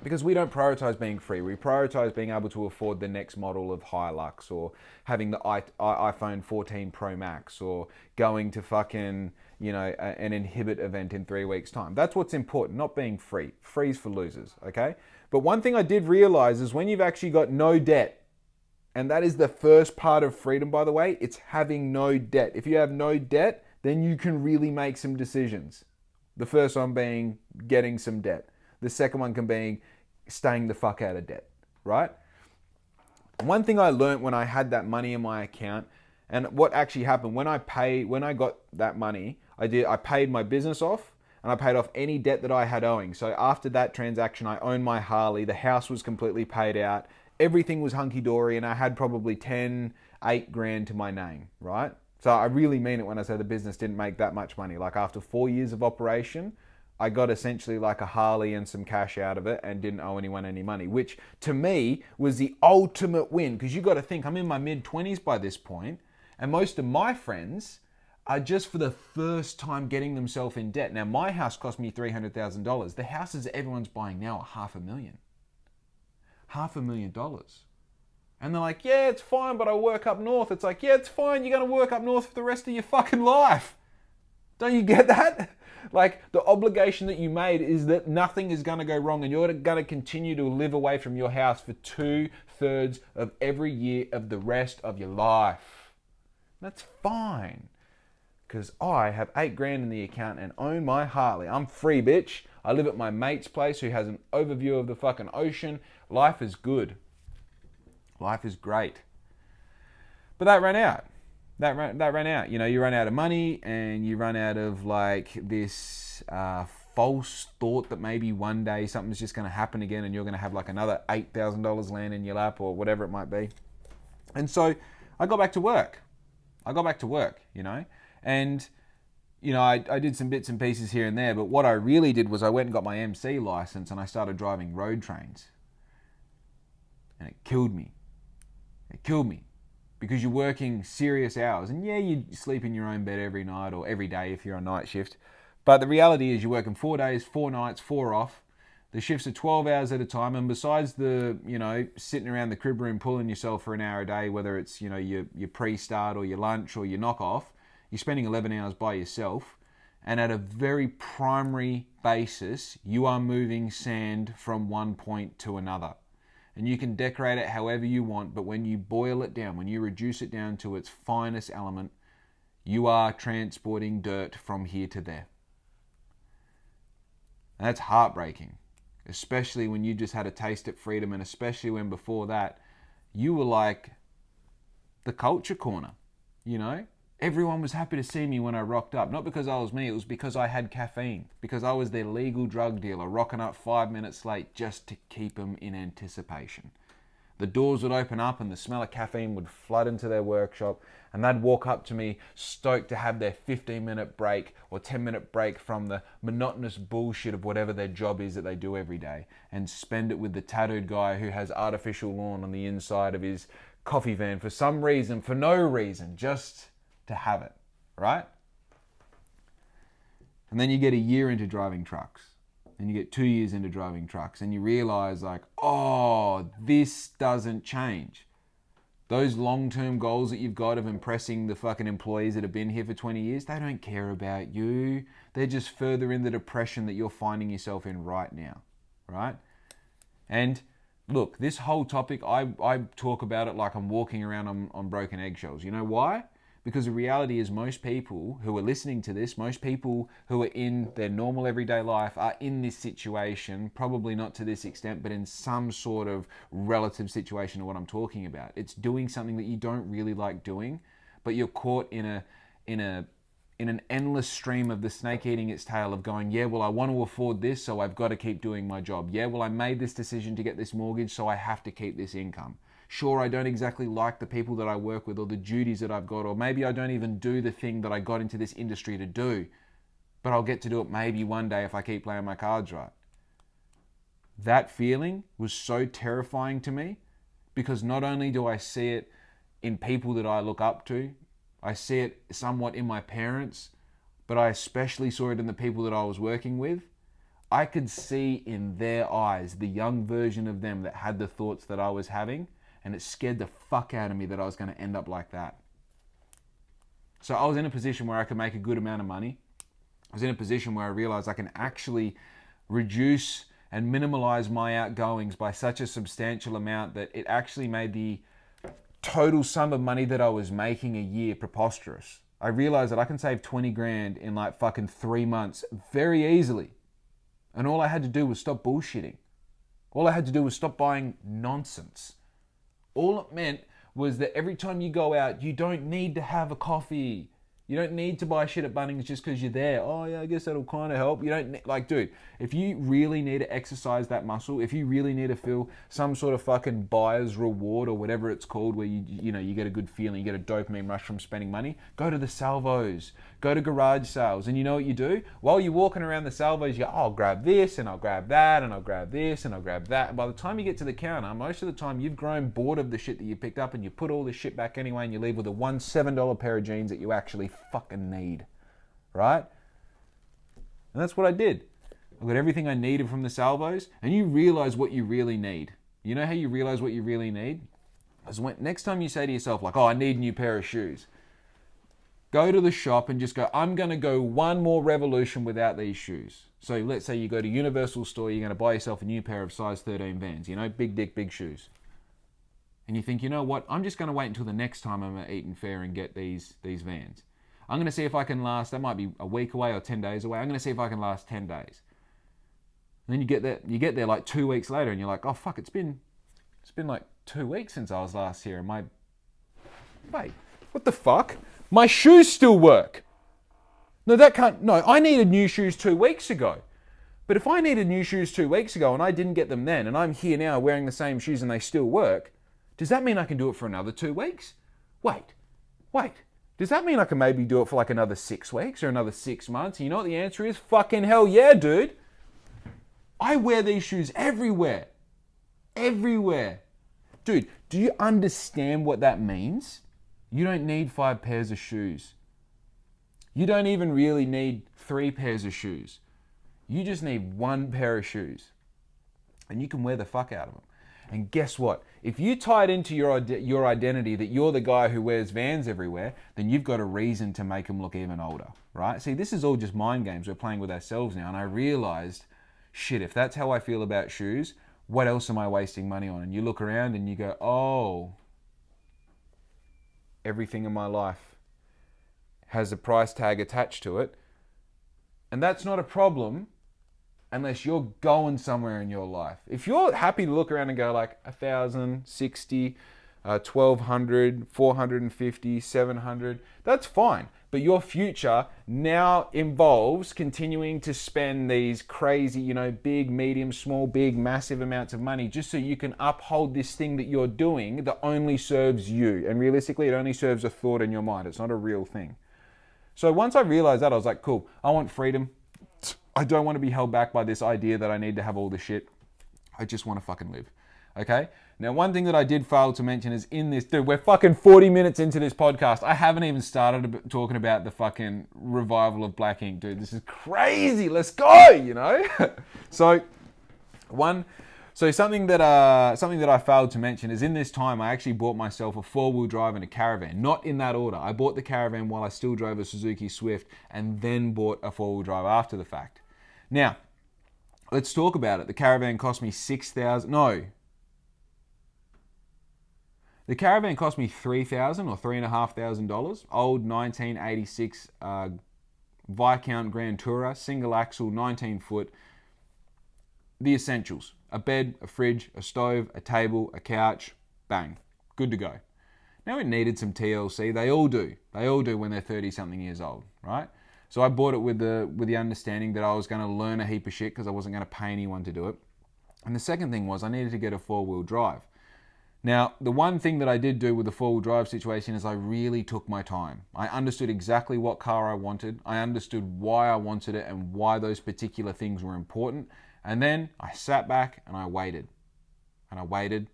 Speaker 1: because we don't prioritize being free. We prioritize being able to afford the next model of Hilux, or having the iPhone 14 Pro Max, or going to fucking, an Inhibit event in 3 weeks' time. That's what's important, not being free. Free's for losers, okay? But one thing I did realize is when you've actually got no debt, and that is the first part of freedom, by the way, it's having no debt. If you have no debt, then you can really make some decisions. The first one being getting some debt. The second one can be staying the fuck out of debt, right? One thing I learned when I had that money in my account, and what actually happened when I got that money, I paid my business off, and I paid off any debt that I had owing. So after that transaction, I owned my Harley, the house was completely paid out, everything was hunky-dory, and I had probably 8 grand to my name, right? So I really mean it when I say the business didn't make that much money. Like, after 4 years of operation, I got essentially like a Harley and some cash out of it and didn't owe anyone any money, which to me was the ultimate win. Because you got to think, I'm in my mid-20s by this point, and most of my friends are just for the first time getting themselves in debt. Now, my house cost me $300,000. The houses everyone's buying now are $500,000. $500,000. And they're like, yeah, it's fine, but I work up north. It's like, yeah, it's fine. You're going to work up north for the rest of your fucking life. Don't you get that? Like, the obligation that you made is that nothing is going to go wrong and you're going to continue to live away from your house for 2/3 of every year of the rest of your life. That's fine. Because I have 8 grand in the account and own my Harley. I'm free, bitch. I live at my mate's place who has an overview of the fucking ocean. Life is good. Life is great. But that ran out. That ran out. You know, you run out of money and you run out of like this false thought that maybe one day something's just going to happen again and you're going to have like another $8,000 land in your lap or whatever it might be. And so I got back to work. You know. And, you know, I did some bits and pieces here and there, but what I really did was I went and got my MC license and I started driving road trains. And it killed me. Because you're working serious hours. And yeah, you sleep in your own bed every night or every day if you're on night shift. But the reality is you're working 4 days, 4 nights, 4 off. The shifts are 12 hours at a time. And besides the, you know, sitting around the crib room pulling yourself for an hour a day, whether it's, you know, your pre-start or your lunch or your knock-off, you're spending 11 hours by yourself. And at a very primary basis, you are moving sand from one point to another. And you can decorate it however you want, but when you boil it down, when you reduce it down to its finest element, you are transporting dirt from here to there. And that's heartbreaking, especially when you just had a taste at freedom, and especially when before that, you were like the culture corner, you know? Everyone was happy to see me when I rocked up. Not because I was me, it was because I had caffeine. Because I was their legal drug dealer, rocking up 5 minutes late just to keep them in anticipation. The doors would open up and the smell of caffeine would flood into their workshop, and they'd walk up to me stoked to have their 15-minute break or 10-minute break from the monotonous bullshit of whatever their job is that they do every day, and spend it with the tattooed guy who has artificial lawn on the inside of his coffee van for some reason, for no reason, just to have it, right? And then you get a year into driving trucks, and you get 2 years into driving trucks, and you realize like, oh, this doesn't change. Those long-term goals that you've got of impressing the fucking employees that have been here for 20 years, they don't care about you. They're just further in the depression that you're finding yourself in right now, right? And look, this whole topic, I talk about it like I'm walking around on broken eggshells. You know why? Because the reality is most people who are listening to this, most people who are in their normal everyday life are in this situation, probably not to this extent, but in some sort of relative situation to what I'm talking about. It's doing something that you don't really like doing, but you're caught in an endless stream of the snake eating its tail of going, yeah, well, I want to afford this, so I've got to keep doing my job. Yeah, well, I made this decision to get this mortgage, so I have to keep this income. Sure, I don't exactly like the people that I work with or the duties that I've got, or maybe I don't even do the thing that I got into this industry to do, but I'll get to do it maybe one day if I keep playing my cards right. That feeling was so terrifying to me because not only do I see it in people that I look up to, I see it somewhat in my parents, but I especially saw it in the people that I was working with. I could see in their eyes the young version of them that had the thoughts that I was having, and it scared the fuck out of me that I was going to end up like that. So I was in a position where I could make a good amount of money. I was in a position where I realized I can actually reduce and minimize my outgoings by such a substantial amount that it actually made the total sum of money that I was making a year preposterous. I realized that I can save 20 grand in like fucking 3 months very easily. And all I had to do was stop bullshitting. All I had to do was stop buying nonsense. All it meant was that every time you go out, you don't need to have a coffee. You don't need to buy shit at Bunnings just because you're there. Oh yeah, I guess that'll kind of help. You don't like, dude, if you really need to exercise that muscle, if you really need to feel some sort of fucking buyer's reward or whatever it's called, where you get a good feeling, you get a dopamine rush from spending money, go to the salvos, go to garage sales. And you know what you do? While you're walking around the salvos, you go, oh, I'll grab this and I'll grab that and I'll grab this and I'll grab that. And by the time you get to the counter, most of the time you've grown bored of the shit that you picked up and you put all the shit back anyway and you leave with a $7 pair of jeans that you actually fucking need, right? And that's what I did. I got everything I needed from the salvos, and you realize what you really need. You know how you realize what you really need? is next time you say to yourself, like, oh, I need a new pair of shoes, go to the shop and just go, I'm going to go one more revolution without these shoes. So let's say you go to Universal store, you're going to buy yourself a new pair of size 13 Vans, big dick, big shoes. And you think, you know what, I'm just going to wait until the next time I'm at Eaton Fair and get these Vans. I'm going to see if I can last, that might be a week away or 10 days away. I'm going to see if I can last 10 days. And then you get there like 2 weeks later and you're like, oh fuck, it's been like 2 weeks since I was last here. Wait, what the fuck? My shoes still work. No, I needed new shoes 2 weeks ago. But if I needed new shoes 2 weeks ago and I didn't get them then, and I'm here now wearing the same shoes and they still work, does that mean I can do it for another 2 weeks? Wait. Does that mean I can maybe do it for like another 6 weeks or another 6 months? And you know what the answer is? Fucking hell yeah, dude. I wear these shoes everywhere. Everywhere. Dude, do you understand what that means? You don't need 5 pairs of shoes. You don't even really need 3 pairs of shoes. You just need 1 pair of shoes. And you can wear the fuck out of them. And guess what? If you tie it into your identity that you're the guy who wears Vans everywhere, then you've got a reason to make them look even older, right? See, this is all just mind games we're playing with ourselves now. And I realized, shit, if that's how I feel about shoes, what else am I wasting money on? And you look around and you go, oh, everything in my life has a price tag attached to it. And that's not a problem unless you're going somewhere in your life. If you're happy to look around and go like 1,000, 60, 1,200, 450, 700, that's fine. But your future now involves continuing to spend these crazy, big, medium, small, big, massive amounts of money just so you can uphold this thing that you're doing that only serves you. And realistically, it only serves a thought in your mind. It's not a real thing. So once I realized that, I was like, cool, I want freedom. I don't want to be held back by this idea that I need to have all this shit. I just want to fucking live. Okay? Now, one thing that I did fail to mention is in this, dude, we're fucking 40 minutes into this podcast. I haven't even started talking about the fucking revival of Black Ink, dude. This is crazy. Let's go, So something that I failed to mention is in this time, I actually bought myself a 4-wheel drive and a caravan. Not in that order. I bought the caravan while I still drove a Suzuki Swift and then bought a 4-wheel drive after the fact. Now, let's talk about it. The caravan cost me $3,500 or $3,500. Old 1986 Viscount Grand Tourer, single axle, 19 foot. The essentials: a bed, a fridge, a stove, a table, a couch, bang, good to go. Now it needed some TLC. They all do when they're 30 something years old, right? So I bought it with the understanding that I was going to learn a heap of shit because I wasn't going to pay anyone to do it. And the second thing was I needed to get a 4-wheel drive. Now, the one thing that I did do with the 4-wheel drive situation is I really took my time. I understood exactly what car I wanted. I understood why I wanted it and why those particular things were important. And then I sat back and I waited. And I waited.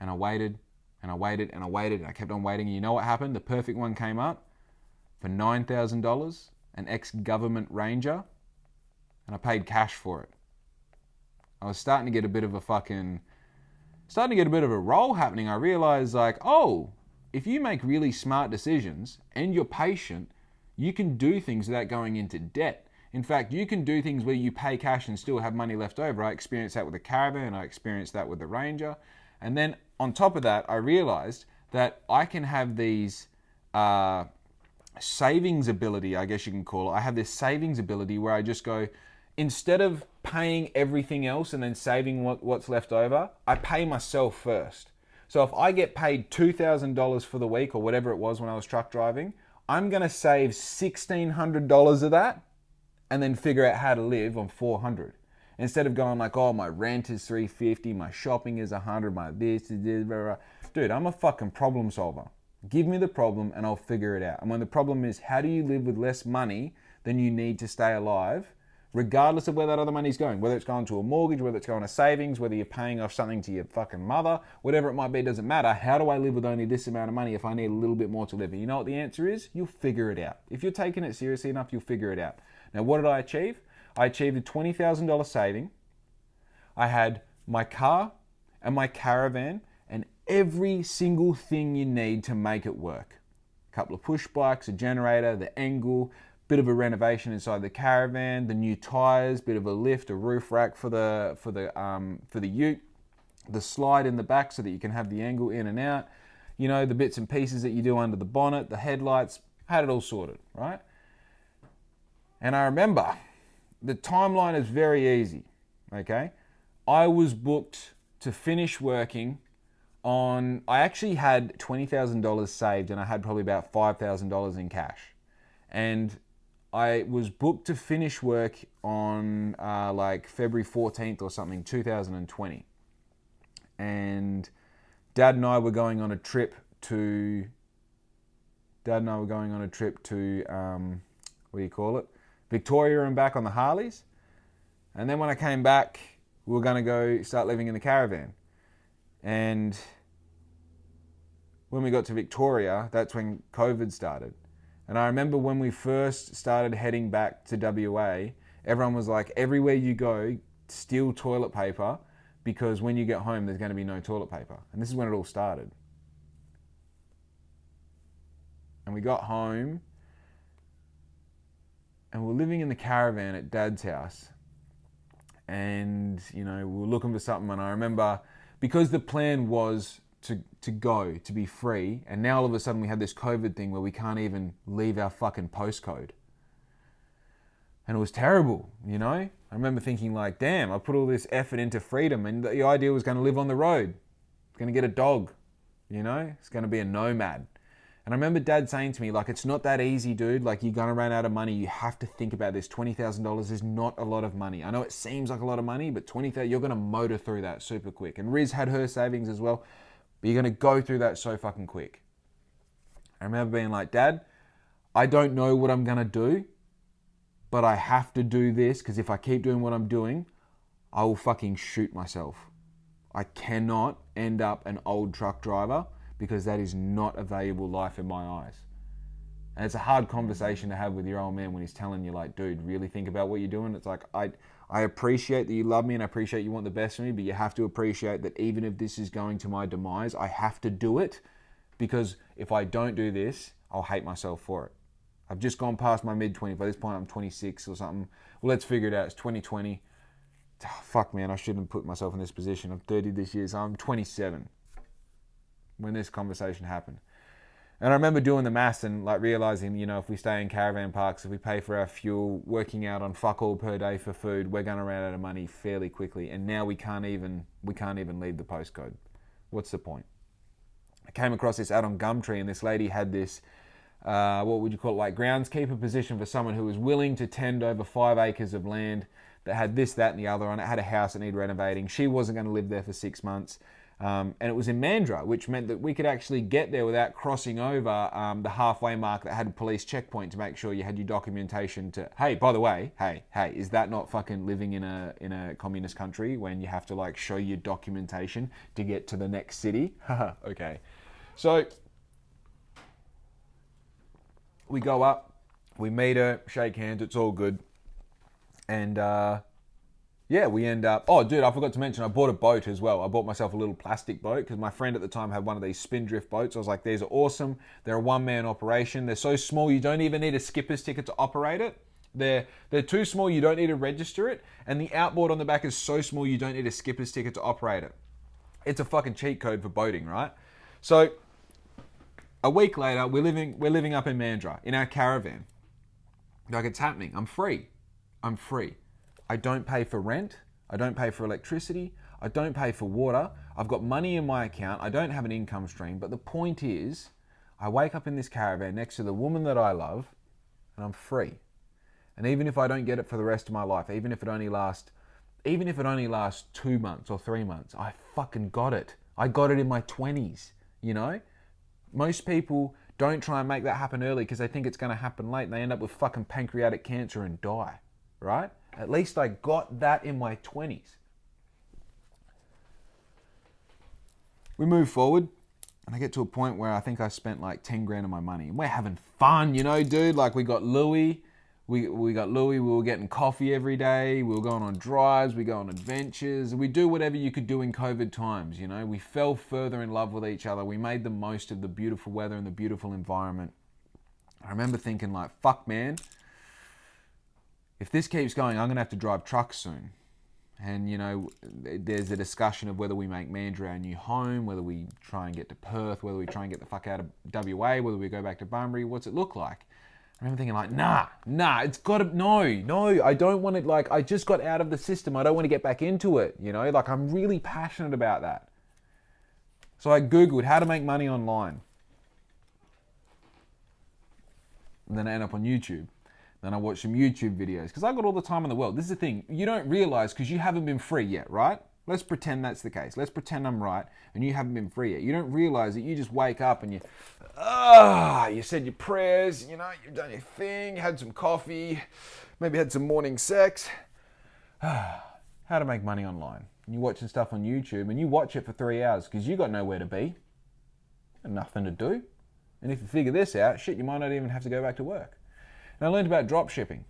Speaker 1: And I waited. And I waited. And I waited. And I kept on waiting. And you know what happened? The perfect one came up for $9,000, an ex-government Ranger. And I paid cash for it. I was starting to get a bit of a roll happening. I realized if you make really smart decisions and you're patient, you can do things without going into debt. In fact, you can do things where you pay cash and still have money left over. I experienced that with the caravan. I experienced that with the Ranger. And then on top of that, I realized that I can have these savings ability, I guess you can call it. I have this savings ability where I just go, instead of paying everything else and then saving what's left over, I pay myself first. So if I get paid $2,000 for the week or whatever it was when I was truck driving, I'm going to save $1,600 of that and then figure out how to live on $400. Instead of going like, oh, my rent is $350, my shopping is $100, my this, blah, blah. Dude, I'm a fucking problem solver. Give me the problem and I'll figure it out. And when the problem is, how do you live with less money than you need to stay alive, regardless of where that other money's going, whether it's going to a mortgage, whether it's going to savings, whether you're paying off something to your fucking mother, whatever it might be, doesn't matter. How do I live with only this amount of money if I need a little bit more to live? And you know what the answer is? You'll figure it out. If you're taking it seriously enough, you'll figure it out. Now, what did I achieve? I achieved a $20,000 saving. I had my car and my caravan and every single thing you need to make it work. A couple of push bikes, a generator, the angle, bit of a renovation inside the caravan, the new tires, bit of a lift, a roof rack for the ute, the slide in the back so that you can have the angle in and out, you know, the bits and pieces that you do under the bonnet, the headlights, had it all sorted, right? And I remember the timeline is very easy, okay? I was booked to finish working on, I actually had $20,000 saved and I had probably about $5,000 in cash. And I was booked to finish work on like February 14th or something, 2020. And Dad and I were going on a trip to, what do you call it? Victoria and back on the Harleys. And then when I came back, we were going to go start living in the caravan. And when we got to Victoria, that's when COVID started. And I remember when we first started heading back to WA, everyone was like, everywhere you go, steal toilet paper, because when you get home, there's going to be no toilet paper. And this is when it all started. And we got home, and we were living in the caravan at Dad's house. And, you know, we were looking for something. And I remember, because the plan was to go, to be free, and now all of a sudden we had this COVID thing where we can't even leave our fucking postcode. And it was terrible, you know? I remember thinking like, damn, I put all this effort into freedom, and the idea was going to live on the road. Going to get a dog, you know? It's going to be a nomad. And I remember Dad saying to me, like, it's not that easy, dude. Like, you're going to run out of money. You have to think about this. $20,000 is not a lot of money. I know it seems like a lot of money, but $20,000, you're going to motor through that super quick. And Riz had her savings as well, but you're going to go through that so fucking quick. I remember being like, Dad, I don't know what I'm going to do, but I have to do this, because if I keep doing what I'm doing, I will fucking shoot myself. I cannot end up an old truck driver, because that is not a valuable life in my eyes. And it's a hard conversation to have with your old man when he's telling you, like, dude, really think about what you're doing. It's like, I appreciate that you love me and I appreciate you want the best for me, but you have to appreciate that even if this is going to my demise, I have to do it, because if I don't do this, I'll hate myself for it. I've just gone past my mid-20s. By this point, I'm 26 or something. Well, let's figure it out. It's 2020. Oh, fuck, man, I shouldn't put myself in this position. I'm 30 this year, so I'm 27 when this conversation happened. And I remember doing the maths and like realizing, you know, if we stay in caravan parks, if we pay for our fuel, working out on fuck all per day for food, we're going to run out of money fairly quickly. And now we can't even leave the postcode. What's the point? I came across this ad on Gumtree, and this lady had this, what would you call it, like groundskeeper position for someone who was willing to tend over 5 acres of land that had this, that, and the other on it, had a house that needed renovating. She wasn't going to live there for 6 months. And it was in Mandurah, which meant that we could actually get there without crossing over the halfway mark that had a police checkpoint to make sure you had your documentation to, hey, by the way, hey, is that not fucking living in a communist country when you have to like show your documentation to get to the next city? Okay. So we go up, we meet her, shake hands, it's all good. And yeah, we end up... Oh, dude, I forgot to mention, I bought a boat as well. I bought myself a little plastic boat because my friend at the time had one of these spindrift boats. I was like, these are awesome. They're a one-man operation. They're so small, you don't even need a skipper's ticket to operate it. They're too small, you don't need to register it. And the outboard on the back is so small, you don't need a skipper's ticket to operate it. It's a fucking cheat code for boating, right? So, a week later, we're living up in Mandurah in our caravan. Like, it's happening. I'm free. I don't pay for rent. I don't pay for electricity. I don't pay for water. I've got money in my account. I don't have an income stream. But the point is, I wake up in this caravan next to the woman that I love, and I'm free. And even if I don't get it for the rest of my life, even if it only lasts 2 months or 3 months, I fucking got it. I got it in my 20s, you know? Most people don't try and make that happen early because they think it's going to happen late, and they end up with fucking pancreatic cancer and die, right? At least I got that in my 20s. We move forward, and I get to a point where I think I spent like 10 grand of my money. And we're having fun, you know, dude. Like, we got Louis, We got Louis, we were getting coffee every day, we were going on drives, we go on adventures, we do whatever you could do in COVID times, you know. We fell further in love with each other. We made the most of the beautiful weather and the beautiful environment. I remember thinking like, fuck man, if this keeps going, I'm gonna have to drive trucks soon. And, you know, there's a discussion of whether we make Mandurah our new home, whether we try and get to Perth, whether we try and get the fuck out of WA, whether we go back to Bunbury, what's it look like? I remember thinking like, nah, it's got to, no, I don't want it, like, I just got out of the system. I don't want to get back into it, you know? Like, I'm really passionate about that. So I Googled how to make money online. And then I end up on YouTube. Then I watch some YouTube videos because I got all the time in the world. This is the thing. You don't realize because you haven't been free yet, right? Let's pretend that's the case. Let's pretend I'm right and you haven't been free yet. You don't realize that you just wake up and you said your prayers, you know, you've done your thing, had some coffee, maybe had some morning sex. How to make money online. And you're watching stuff on YouTube and you watch it for 3 hours because you got nowhere to be and nothing to do. And if you figure this out, shit, you might not even have to go back to work. And I learned about drop shipping.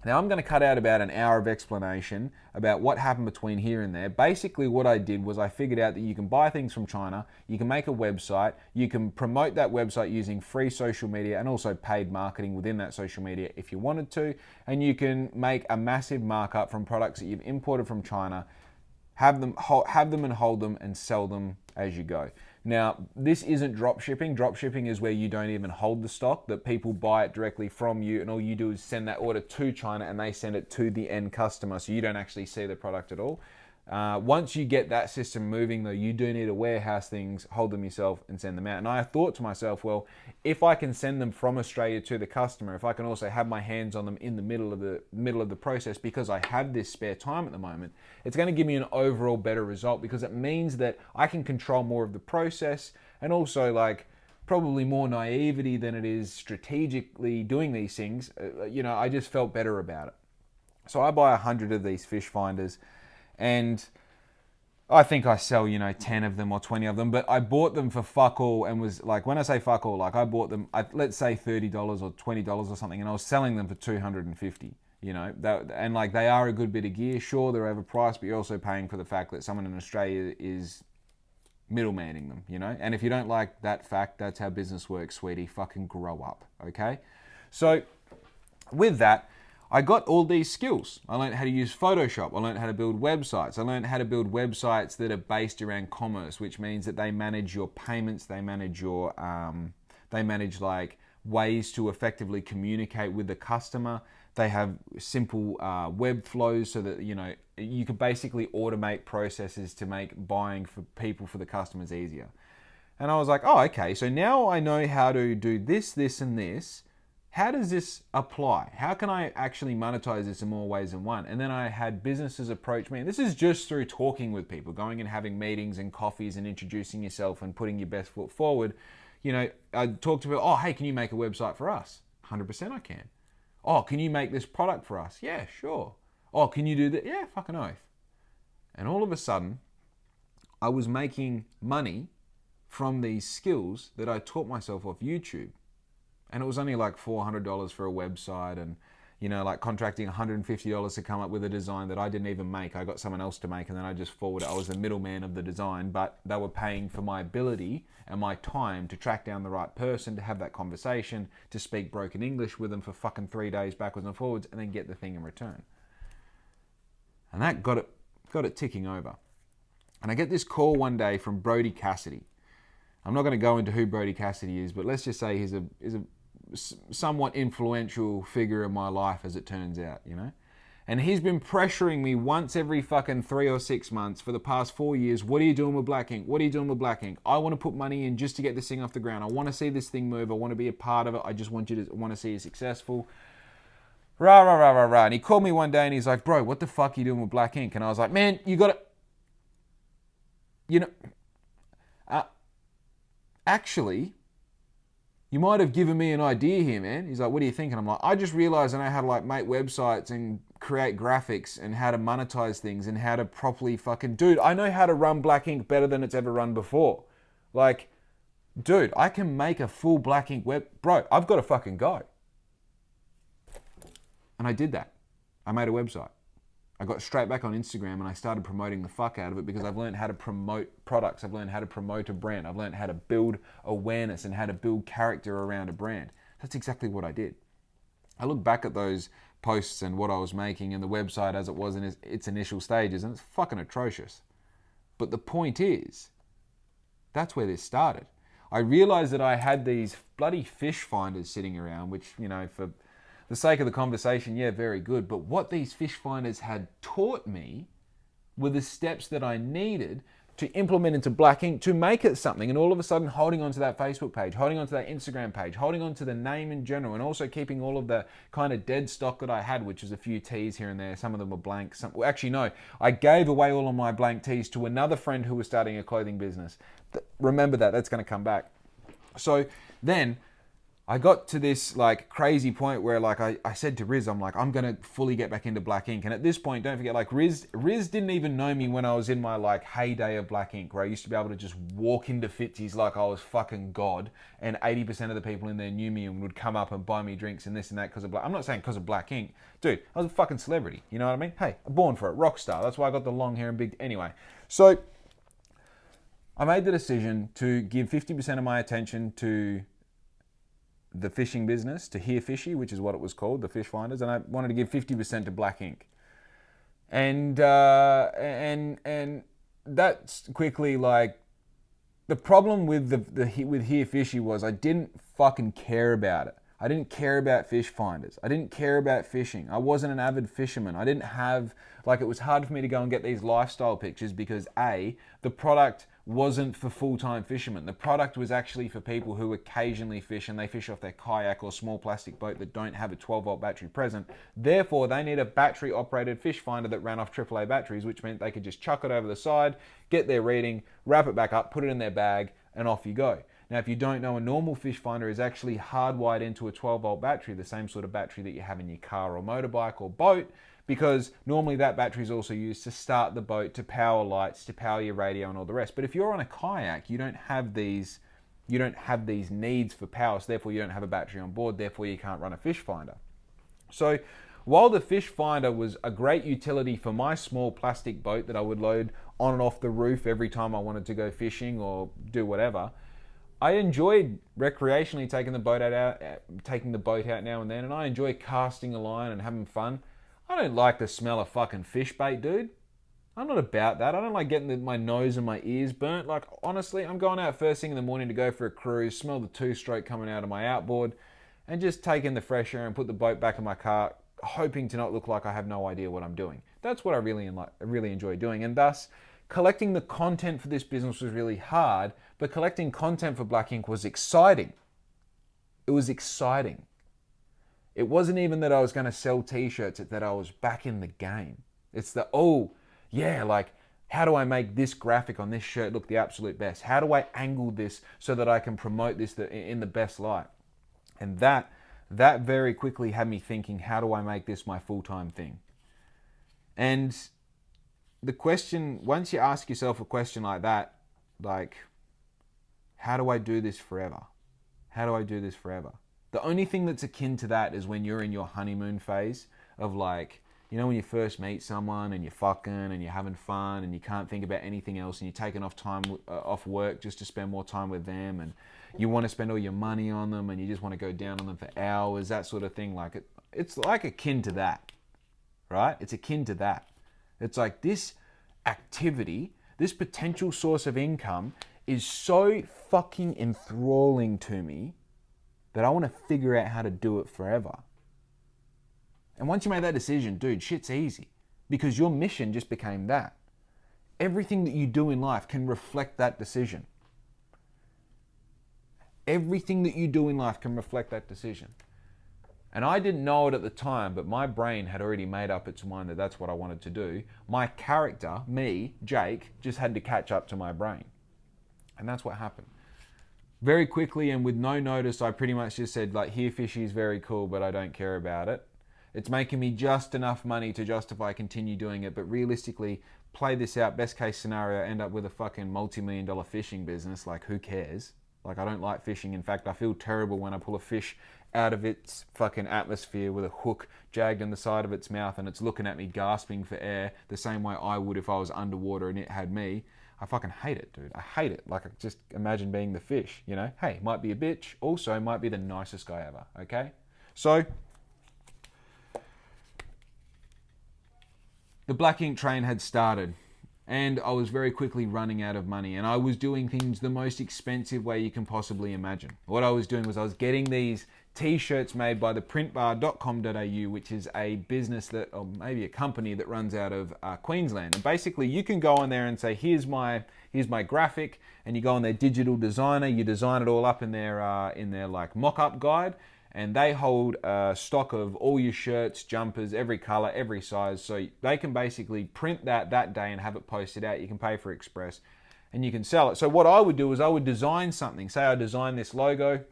Speaker 1: Now I'm going to cut out about an hour of explanation about what happened between here and there. Basically what I did was I figured out that you can buy things from China, you can make a website, you can promote that website using free social media and also paid marketing within that social media if you wanted to, and you can make a massive markup from products that you've imported from China, have them and hold them and sell them as you go. Now, this isn't drop shipping. Drop shipping is where you don't even hold the stock, that people buy it directly from you and all you do is send that order to China and they send it to the end customer, so you don't actually see the product at all. Once you get that system moving though, you do need to warehouse things, hold them yourself and send them out. And I thought to myself, well, if I can send them from Australia to the customer, if I can also have my hands on them in the middle of the process because I have this spare time at the moment, it's going to give me an overall better result because it means that I can control more of the process and also like probably more naivety than it is strategically doing these things. You know, I just felt better about it. So I buy 100 of these fish finders. And I think I sell, 10 of them or 20 of them, but I bought them for fuck all and was like, when I say fuck all, like I bought them, let's say $30 or $20 or something, and I was selling them for $250, and like they are a good bit of gear. Sure, they're overpriced, but you're also paying for the fact that someone in Australia is middlemaning them, and if you don't like that fact, that's how business works, sweetie. Fucking grow up, okay? So with that, I got all these skills. I learned how to use Photoshop. I learned how to build websites. I learned how to build websites that are based around commerce, which means that they manage your payments, they manage like ways to effectively communicate with the customer. They have simple web flows so that, you can basically automate processes to make buying for people, for the customers easier. And I was like, oh, okay, so now I know how to do this, this, and this. How does this apply? How can I actually monetize this in more ways than one? And then I had businesses approach me. And this is just through talking with people, going and having meetings and coffees and introducing yourself and putting your best foot forward. I talk to people, oh, hey, can you make a website for us? 100% I can. Oh, can you make this product for us? Yeah, sure. Oh, can you do that? Yeah, fucking oath. And all of a sudden, I was making money from these skills that I taught myself off YouTube. And it was only like $400 for a website and, like contracting $150 to come up with a design that I didn't even make. I got someone else to make and then I just forwarded. I was the middleman of the design, but they were paying for my ability and my time to track down the right person, to have that conversation, to speak broken English with them for fucking 3 days backwards and forwards and then get the thing in return. And that got it ticking over. And I get this call one day from Brody Cassidy. I'm not going to go into who Brody Cassidy is, but let's just say he's a somewhat influential figure in my life, as it turns out, And he's been pressuring me once every fucking 3 or 6 months for the past 4 years. What are you doing with Black Ink? What are you doing with Black Ink? I want to put money in just to get this thing off the ground. I want to see this thing move. I want to be a part of it. I just want to see you successful. Rah, rah, rah, rah, rah. And he called me one day and he's like, bro, what the fuck are you doing with Black Ink? And I was like, man, you got to, actually, you might have given me an idea here, man. He's like, what do you think? And I'm like, I just realized I know how to make websites and create graphics and how to monetize things and how to properly dude, I know how to run Black Ink better than it's ever run before. Like, dude, I can make a full Black Ink web. Bro, I've got to fucking go. And I did that. I made a website. I got straight back on Instagram and I started promoting the fuck out of it because I've learned how to promote products. I've learned how to promote a brand. I've learned how to build awareness and how to build character around a brand. That's exactly what I did. I look back at those posts and what I was making and the website as it was in its initial stages, and it's fucking atrocious. But the point is, that's where this started. I realized that I had these bloody fish finders sitting around, which, for the sake of the conversation, yeah, very good. But what these fish finders had taught me were the steps that I needed to implement into Black Ink to make it something. And all of a sudden, holding onto that Facebook page, holding onto that Instagram page, holding onto the name in general, and also keeping all of the kind of dead stock that I had, which was a few tees here and there. Some of them were blank. Actually, no, I gave away all of my blank tees to another friend who was starting a clothing business. Remember that. That's going to come back. So then I got to this like crazy point where like I said to Riz, I'm like, I'm going to fully get back into Black Ink. And at this point, don't forget, like Riz didn't even know me when I was in my like heyday of Black Ink, where I used to be able to just walk into Fitzy's like I was fucking God. And 80% of the people in there knew me and would come up and buy me drinks and this and that because of Black. I'm not saying because of Black Ink. Dude, I was a fucking celebrity. You know what I mean? Hey, I'm born for it. Rock star. That's why I got the long hair and big... Anyway, so I made the decision to give 50% of my attention to the fishing business, to Here Fishy, which is what it was called, the fish finders, and I wanted to give 50% to Black Ink. And that's quickly like the problem with with Here Fishy was I didn't fucking care about it. I didn't care about fish finders. I didn't care about fishing. I wasn't an avid fisherman. I didn't have, like, it was hard for me to go and get these lifestyle pictures because A, the product wasn't for full-time fishermen. The product was actually for people who occasionally fish and they fish off their kayak or small plastic boat that don't have a 12-volt battery present. Therefore, they need a battery-operated fish finder that ran off AAA batteries, which meant they could just chuck it over the side, get their reading, wrap it back up, put it in their bag, and off you go. Now, if you don't know, a normal fish finder is actually hardwired into a 12-volt battery, the same sort of battery that you have in your car or motorbike or boat, because normally that battery is also used to start the boat, to power lights, to power your radio and all the rest. But if you're on a kayak, you don't have these needs for power, so therefore you don't have a battery on board, therefore you can't run a fish finder. So while the fish finder was a great utility for my small plastic boat that I would load on and off the roof every time I wanted to go fishing or do whatever, I enjoyed recreationally taking the boat out now and then, and I enjoy casting a line and having fun. I don't like the smell of fucking fish bait, dude. I'm not about that. I don't like getting my nose and my ears burnt. Like, honestly, I'm going out first thing in the morning to go for a cruise, smell the two-stroke coming out of my outboard, and just take in the fresh air and put the boat back in my car, hoping to not look like I have no idea what I'm doing. That's what I really enjoy doing, and thus, collecting the content for this business was really hard, but collecting content for Black Ink was exciting. It was exciting. It wasn't even that I was going to sell t-shirts, it's that I was back in the game. It's the, how do I make this graphic on this shirt look the absolute best? How do I angle this so that I can promote this in the best light? And that very quickly had me thinking, how do I make this my full-time thing? And the question, once you ask yourself a question like that, like, how do I do this forever? How do I do this forever? The only thing that's akin to that is when you're in your honeymoon phase of like, you know, when you first meet someone and you're fucking and you're having fun and you can't think about anything else and you're taking off work just to spend more time with them and you want to spend all your money on them and you just want to go down on them for hours, that sort of thing. Like it's like akin to that, right? It's akin to that. It's like this activity, this potential source of income is so fucking enthralling to me that I want to figure out how to do it forever. And once you make that decision, dude, shit's easy. Because your mission just became that. Everything that you do in life can reflect that decision. Everything that you do in life can reflect that decision. And I didn't know it at the time, but my brain had already made up its mind that that's what I wanted to do. My character, me, Jake, just had to catch up to my brain. And that's what happened. Very quickly and with no notice, I pretty much just said, like, Here Fishy is very cool, but I don't care about it. It's making me just enough money to justify continue doing it, but realistically, play this out, best case scenario, end up with a fucking multi-million-dollar fishing business, like, who cares? Like, I don't like fishing. In fact, I feel terrible when I pull a fish out of its fucking atmosphere with a hook jagged in the side of its mouth and it's looking at me gasping for air the same way I would if I was underwater and it had me. I fucking hate it, dude. I hate it. Like, I just imagine being the fish, you know? Hey, might be a bitch. Also, might be the nicest guy ever, okay? So, the black ink train had started and I was very quickly running out of money and I was doing things the most expensive way you can possibly imagine. What I was doing was I was getting these t-shirts made by the printbar.com.au, which is a business that, or maybe a company that runs out of Queensland. And basically you can go on there and say, here's my graphic, and you go on their digital designer, you design it all up in their like mock-up guide, and they hold stock of all your shirts, jumpers, every color, every size. So they can basically print that day and have it posted out. You can pay for express and you can sell it. So what I would do is I would design something. Say I design this logo.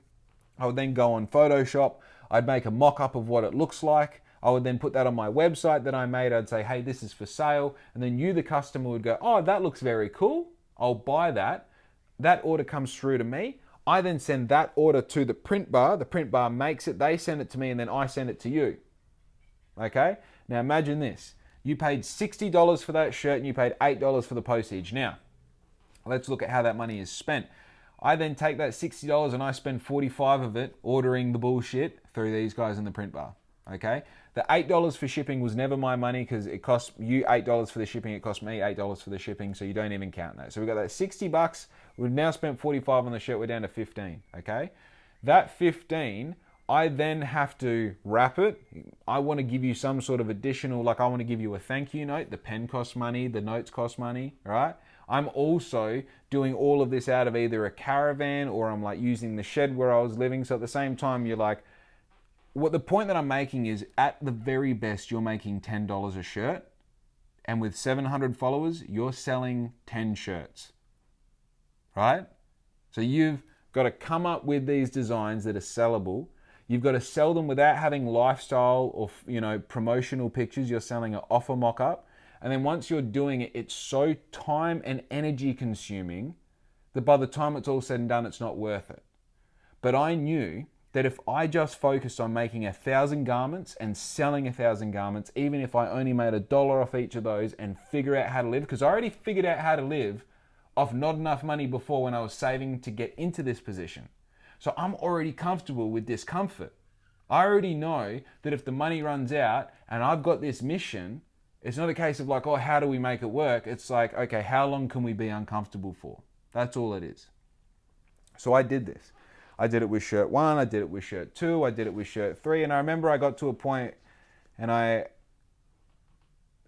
Speaker 1: I would then go on Photoshop. I'd make a mock-up of what it looks like. I would then put that on my website that I made. I'd say, hey, this is for sale. And then you, the customer, would go, oh, that looks very cool. I'll buy that. That order comes through to me. I then send that order to the print bar. The print bar makes it, they send it to me, and then I send it to you. Okay? Now imagine this. You paid $60 for that shirt and you paid $8 for the postage. Now, let's look at how that money is spent. I then take that $60 and I spend $45 of it ordering the bullshit through these guys in the print bar. Okay? The $8 for shipping was never my money because it cost you $8 for the shipping. It cost me $8 for the shipping, so you don't even count that. So we got that $60. We've now spent $45 on the shirt. We're down to $15. Okay? That $15, I then have to wrap it. I want to give you some sort of additional, like I want to give you a thank you note. The pen costs money. The notes cost money, right? I'm also doing all of this out of either a caravan or I'm like using the shed where I was living. So at the same time, you're like, what the point that I'm making is at the very best, you're making $10 a shirt. And with 700 followers, you're selling 10 shirts, right? So you've got to come up with these designs that are sellable. You've got to sell them without having lifestyle or, promotional pictures. You're selling an offer mock-up. And then once you're doing it, it's so time and energy consuming that by the time it's all said and done, it's not worth it. But I knew that if I just focused on making 1,000 garments and selling 1,000 garments, even if I only made $1 off each of those and figure out how to live, because I already figured out how to live off not enough money before when I was saving to get into this position. So I'm already comfortable with discomfort. I already know that if the money runs out and I've got this mission, it's not a case of like, oh, how do we make it work? It's like, okay, how long can we be uncomfortable for? That's all it is. So I did this. I did it with shirt 1, I did it with shirt 2, I did it with shirt 3, and I remember I got to a point and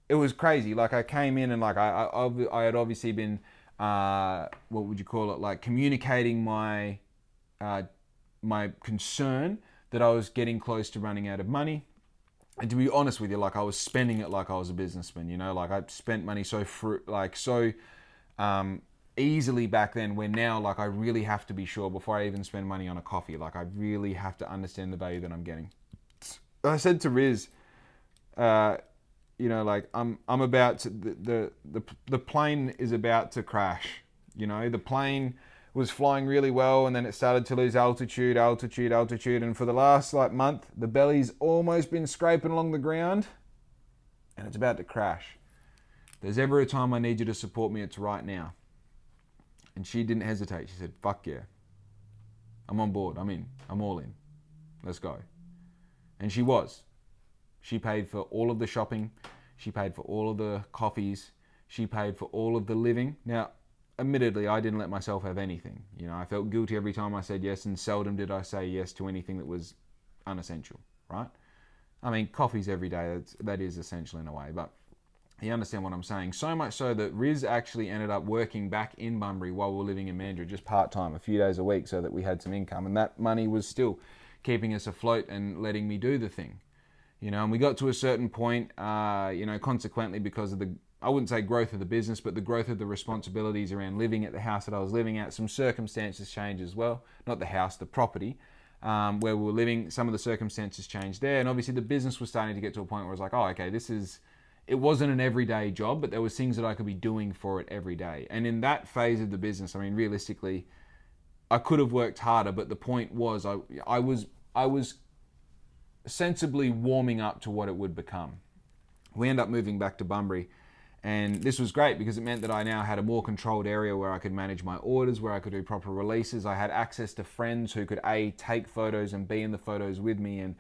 Speaker 1: it was crazy. Like I came in and like I had obviously been, what would you call it? Like communicating my concern that I was getting close to running out of money. And to be honest with you, like I was spending it like I was a businessman, like I spent money so easily back then, where now like I really have to be sure before I even spend money on a coffee. Like I really have to understand the value that I'm getting. I said to Riz, like I'm about to, the plane is about to crash. The plane was flying really well and then it started to lose altitude. And for the last month, the belly's almost been scraping along the ground and it's about to crash. If there's ever a time I need you to support me, it's right now. And she didn't hesitate. She said, fuck yeah. I'm on board. I'm in. I'm all in. Let's go. And she was. She paid for all of the shopping. She paid for all of the coffees. She paid for all of the living. Now, admittedly, I didn't let myself have anything. I felt guilty every time I said yes, and seldom did I say yes to anything that was unessential, right? I mean, coffees every day, that is essential in a way, but you understand what I'm saying. So much so that Riz actually ended up working back in Bunbury while we were living in Mandurah, just part-time, a few days a week, so that we had some income. And that money was still keeping us afloat and letting me do the thing. And we got to a certain point, consequently because of I wouldn't say growth of the business, but the growth of the responsibilities around living at the house that I was living at. Some circumstances changed as well. Not the house, the property. Where we were living, some of the circumstances changed there. And obviously the business was starting to get to a point where I was like, oh, okay, it wasn't an everyday job, but there was things that I could be doing for it every day. And in that phase of the business, I mean, realistically, I could have worked harder, but the point was I was sensibly warming up to what it would become. We ended up moving back to Bunbury, and this was great because it meant that I now had a more controlled area where I could manage my orders, where I could do proper releases. I had access to friends who could take photos and be in the photos with me and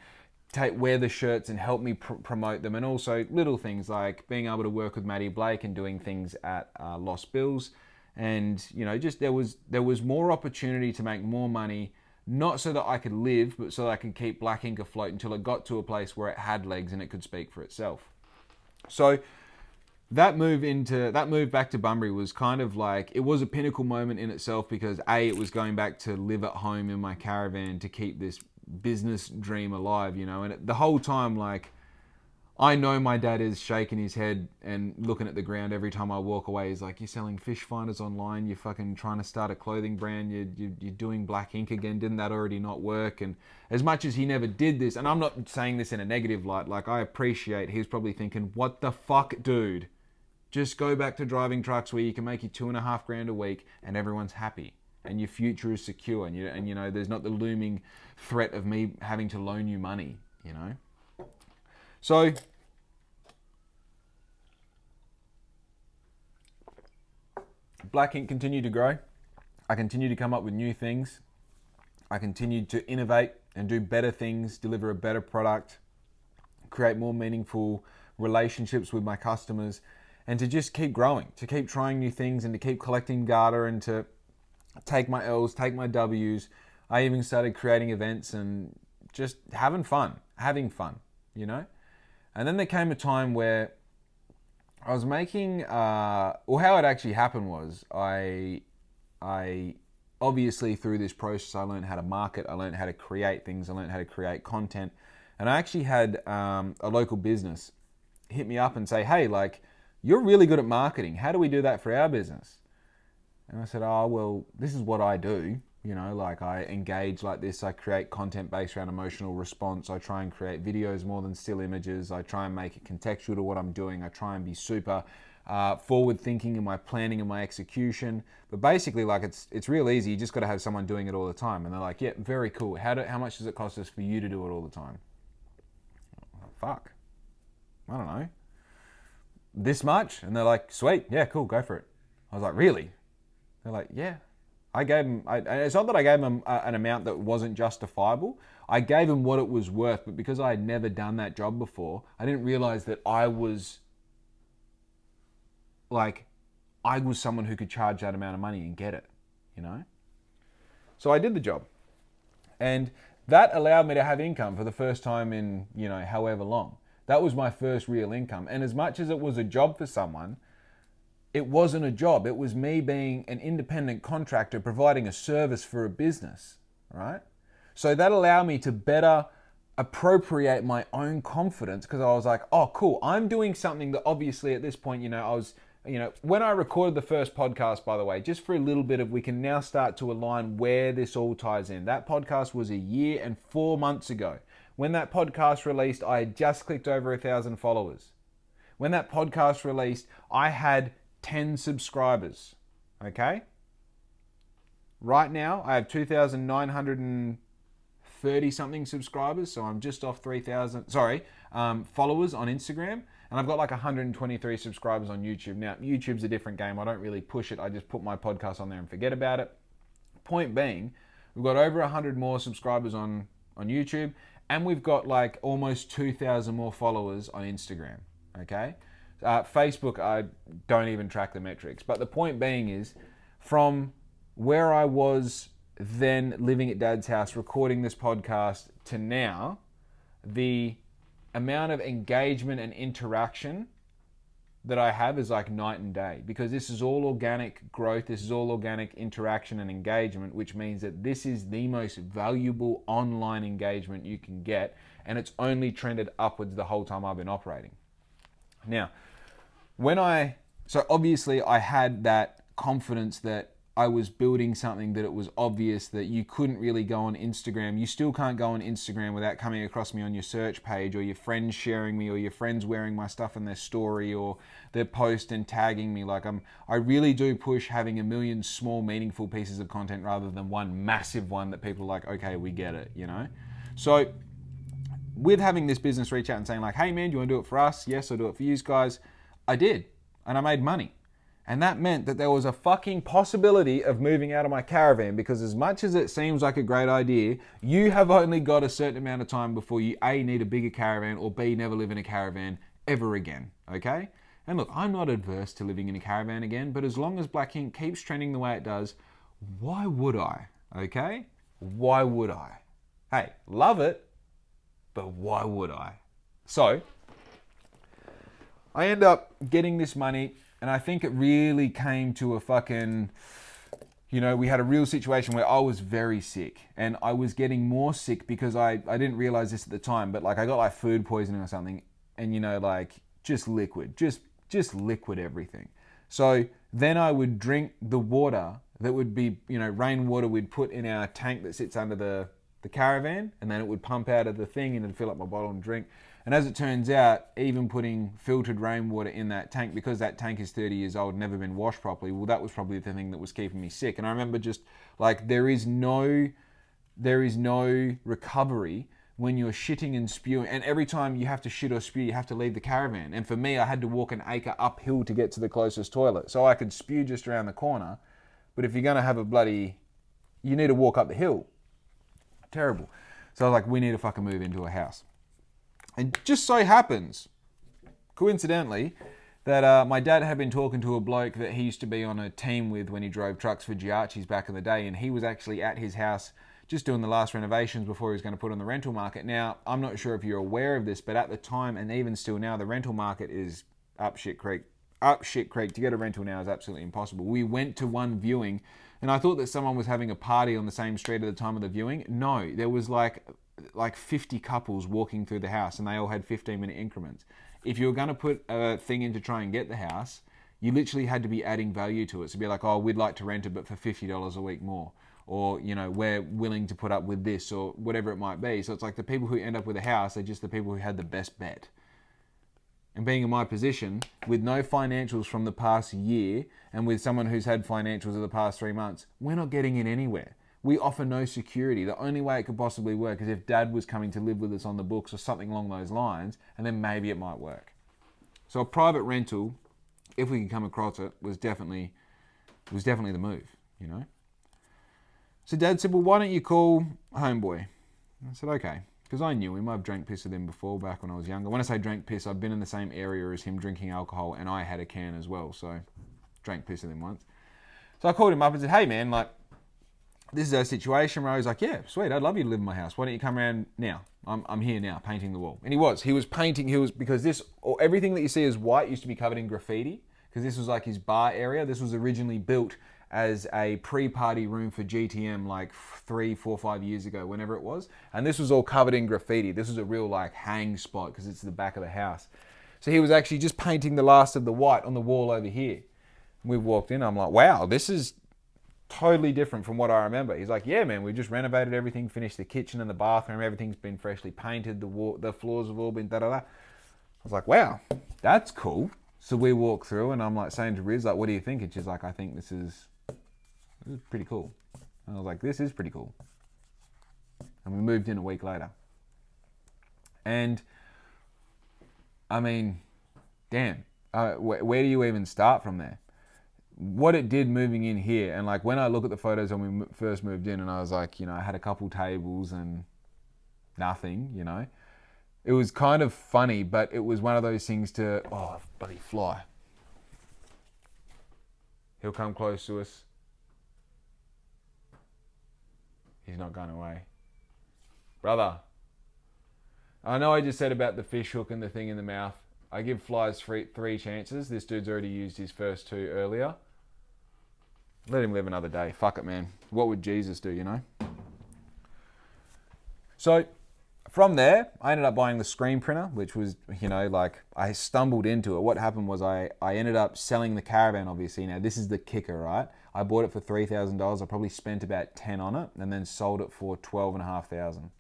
Speaker 1: wear the shirts and help me promote them, and also little things like being able to work with Maddie Blake and doing things at Lost Bills. And just there was more opportunity to make more money, not so that I could live, but so that I could keep Black Ink afloat until it got to a place where it had legs and it could speak for itself. So that move back to Bunbury was kind of like, it was a pinnacle moment in itself, because it was going back to live at home in my caravan to keep this business dream alive, and the whole time, like, I know my dad is shaking his head and looking at the ground every time I walk away. He's like, you're selling fish finders online, you're fucking trying to start a clothing brand, you're doing Black Ink again, didn't that already not work? And as much as he never did this, and I'm not saying this in a negative light, like, I appreciate he's probably thinking, what the fuck, dude? Just go back to driving trucks where you can make you $2,500 a week and everyone's happy and your future is secure, and there's not the looming threat of me having to loan you money, So Black Ink continued to grow. I continued to come up with new things. I continued to innovate and do better things, deliver a better product, create more meaningful relationships with my customers, and to just keep growing, to keep trying new things, and to keep collecting data, and to take my L's, take my W's. I even started creating events and just having fun, And then there came a time where I was making, how it actually happened was, I obviously through this process, I learned how to market, I learned how to create things, I learned how to create content. And I actually had a local business hit me up and say, hey, like, you're really good at marketing. How do we do that for our business? And I said, oh, well, this is what I do. Like, I engage like this. I create content based around emotional response. I try and create videos more than still images. I try and make it contextual to what I'm doing. I try and be super forward thinking in my planning and my execution. But basically, like, it's real easy. You just got to have someone doing it all the time. And they're like, yeah, very cool. How much does it cost us for you to do it all the time? Oh, fuck. I don't know. This much? And they're like, sweet, yeah, cool, go for it. I was like, really? They're like, yeah. I gave them, it's not that I gave them an amount that wasn't justifiable. I gave them what it was worth, but because I had never done that job before, I didn't realize that I was someone who could charge that amount of money and get it, So I did the job. And that allowed me to have income for the first time in, however long. That was my first real income. And as much as it was a job for someone, it wasn't a job. It was me being an independent contractor providing a service for a business, right? So that allowed me to better appropriate my own confidence, because I was like, oh, cool. I'm doing something that obviously at this point, when I recorded the first podcast, by the way, just for a little bit we can now start to align where this all ties in. That podcast was 1 year and 4 months ago. When that podcast released, I had just clicked over 1,000 followers. When that podcast released, I had 10 subscribers, okay? Right now, I have 2,930 something subscribers, so I'm just off 3,000, followers on Instagram, and I've got like 123 subscribers on YouTube. Now, YouTube's a different game. I don't really push it. I just put my podcast on there and forget about it. Point being, we've got over 100 more subscribers on YouTube, and we've got like almost 2,000 more followers on Instagram, okay? Facebook, I don't even track the metrics. But the point being is, from where I was then living at Dad's house, recording this podcast, to now, the amount of engagement and interaction that I have is like night and day, because this is all organic growth. This is all organic interaction and engagement, which means that this is the most valuable online engagement you can get, and it's only trended upwards the whole time I've been operating. Now, so obviously I had that confidence that I was building something that it was obvious that you couldn't really go on Instagram. You still can't go on Instagram without coming across me on your search page, or your friends sharing me, or your friends wearing my stuff in their story, or their post and tagging me. Like I really do push having a million small, meaningful pieces of content rather than one massive one that people are like, okay, we get it, you know? So with having this business reach out and saying like, hey man, do you want to do it for us? Yes, I'll do it for you guys. I did, and I made money. And that meant that there was a fucking possibility of moving out of my caravan, because as much as it seems like a great idea, you have only got a certain amount of time before you A, need a bigger caravan, or B, never live in a caravan ever again, okay? And look, I'm not adverse to living in a caravan again, but as long as Black Ink keeps trending the way it does, why would I, okay? Why would I? Hey, love it, but why would I? So, I end up getting this money. And I think it really came to a fucking, you know, we had a real situation where I was very sick, and I was getting more sick because I didn't realize this at the time, but like I got like food poisoning or something, and you know, like just liquid, just liquid everything. So then I would drink the water that would be, you know, rainwater we'd put in our tank that sits under the caravan, and then it would pump out of the thing and it'd fill up my bottle and drink. And as it turns out, even putting filtered rainwater in that tank, because that tank is 30 years old, never been washed properly, well, that was probably the thing that was keeping me sick. And I remember just like, there is no recovery when you're shitting and spewing. And every time you have to shit or spew, you have to leave the caravan. And for me, I had to walk an acre uphill to get to the closest toilet. So I could spew just around the corner. But if you're going to have you need to walk up the hill. Terrible. So I was like, we need to fucking move into a house. And just so happens, coincidentally, that my dad had been talking to a bloke that he used to be on a team with when he drove trucks for Giacchi's back in the day, and he was actually at his house just doing the last renovations before he was going to put on the rental market. Now, I'm not sure if you're aware of this, but at the time, and even still now, the rental market is up shit creek. Up shit creek. To get a rental now is absolutely impossible. We went to one viewing, and I thought that someone was having a party on the same street at the time of the viewing. No, there was like 50 couples walking through the house, and they all had 15-minute increments. If you were going to put a thing in to try and get the house, you literally had to be adding value to it. So be like, oh, we'd like to rent it, but for $50 a week more. Or, you know, we're willing to put up with this, or whatever it might be. So it's like the people who end up with a house are just the people who had the best bet. And being in my position, with no financials from the past year, and with someone who's had financials of the past 3 months, we're not getting in anywhere. We offer no security. The only way it could possibly work is if Dad was coming to live with us on the books or something along those lines, and then maybe it might work. So a private rental, if we can come across it, was definitely the move, you know. So Dad said, well, why don't you call Homeboy? And I said, okay, because I knew him. I've drank piss with him before, back when I was younger. When I say drank piss, I've been in the same area as him drinking alcohol, and I had a can as well, so drank piss with him once. So I called him up and said, hey man, like, this is our situation. Where I was like, yeah, sweet, I'd love you to live in my house. Why don't you come around now? I'm here now, painting the wall. And he was painting, because everything that you see is white used to be covered in graffiti, because this was like his bar area. This was originally built as a pre-party room for GTM like 3, 4, 5 years ago, whenever it was. And this was all covered in graffiti. This was a real like hang spot because it's the back of the house. So he was actually just painting the last of the white on the wall over here. We walked in, I'm like, wow, this is totally different from what I remember. He's like, yeah, man, we just renovated everything, finished the kitchen and the bathroom, everything's been freshly painted, the floors have all been da-da-da. I was like, wow, that's cool. So we walk through and I'm like saying to Riz, like, what do you think? And she's like, I think this is pretty cool. And I was like, this is pretty cool. And we moved in a week later. And I mean, damn, where do you even start from there? What it did moving in here, and like when I look at the photos when we first moved in, and I was like, you know, I had a couple tables and nothing, you know. It was kind of funny, but it was one of those things to, oh, bloody fly. He'll come close to us. He's not going away. Brother, I know I just said about the fish hook and the thing in the mouth. I give flies three chances. This dude's already used his first 2 earlier. Let him live another day. Fuck it, man. What would Jesus do, you know? So, From there, I ended up buying the screen printer, which was, like I stumbled into it. What happened was I ended up selling the caravan, obviously. Now, this is the kicker, right? I bought it for $3,000. I probably spent about 10 on it and then sold it for $12,500.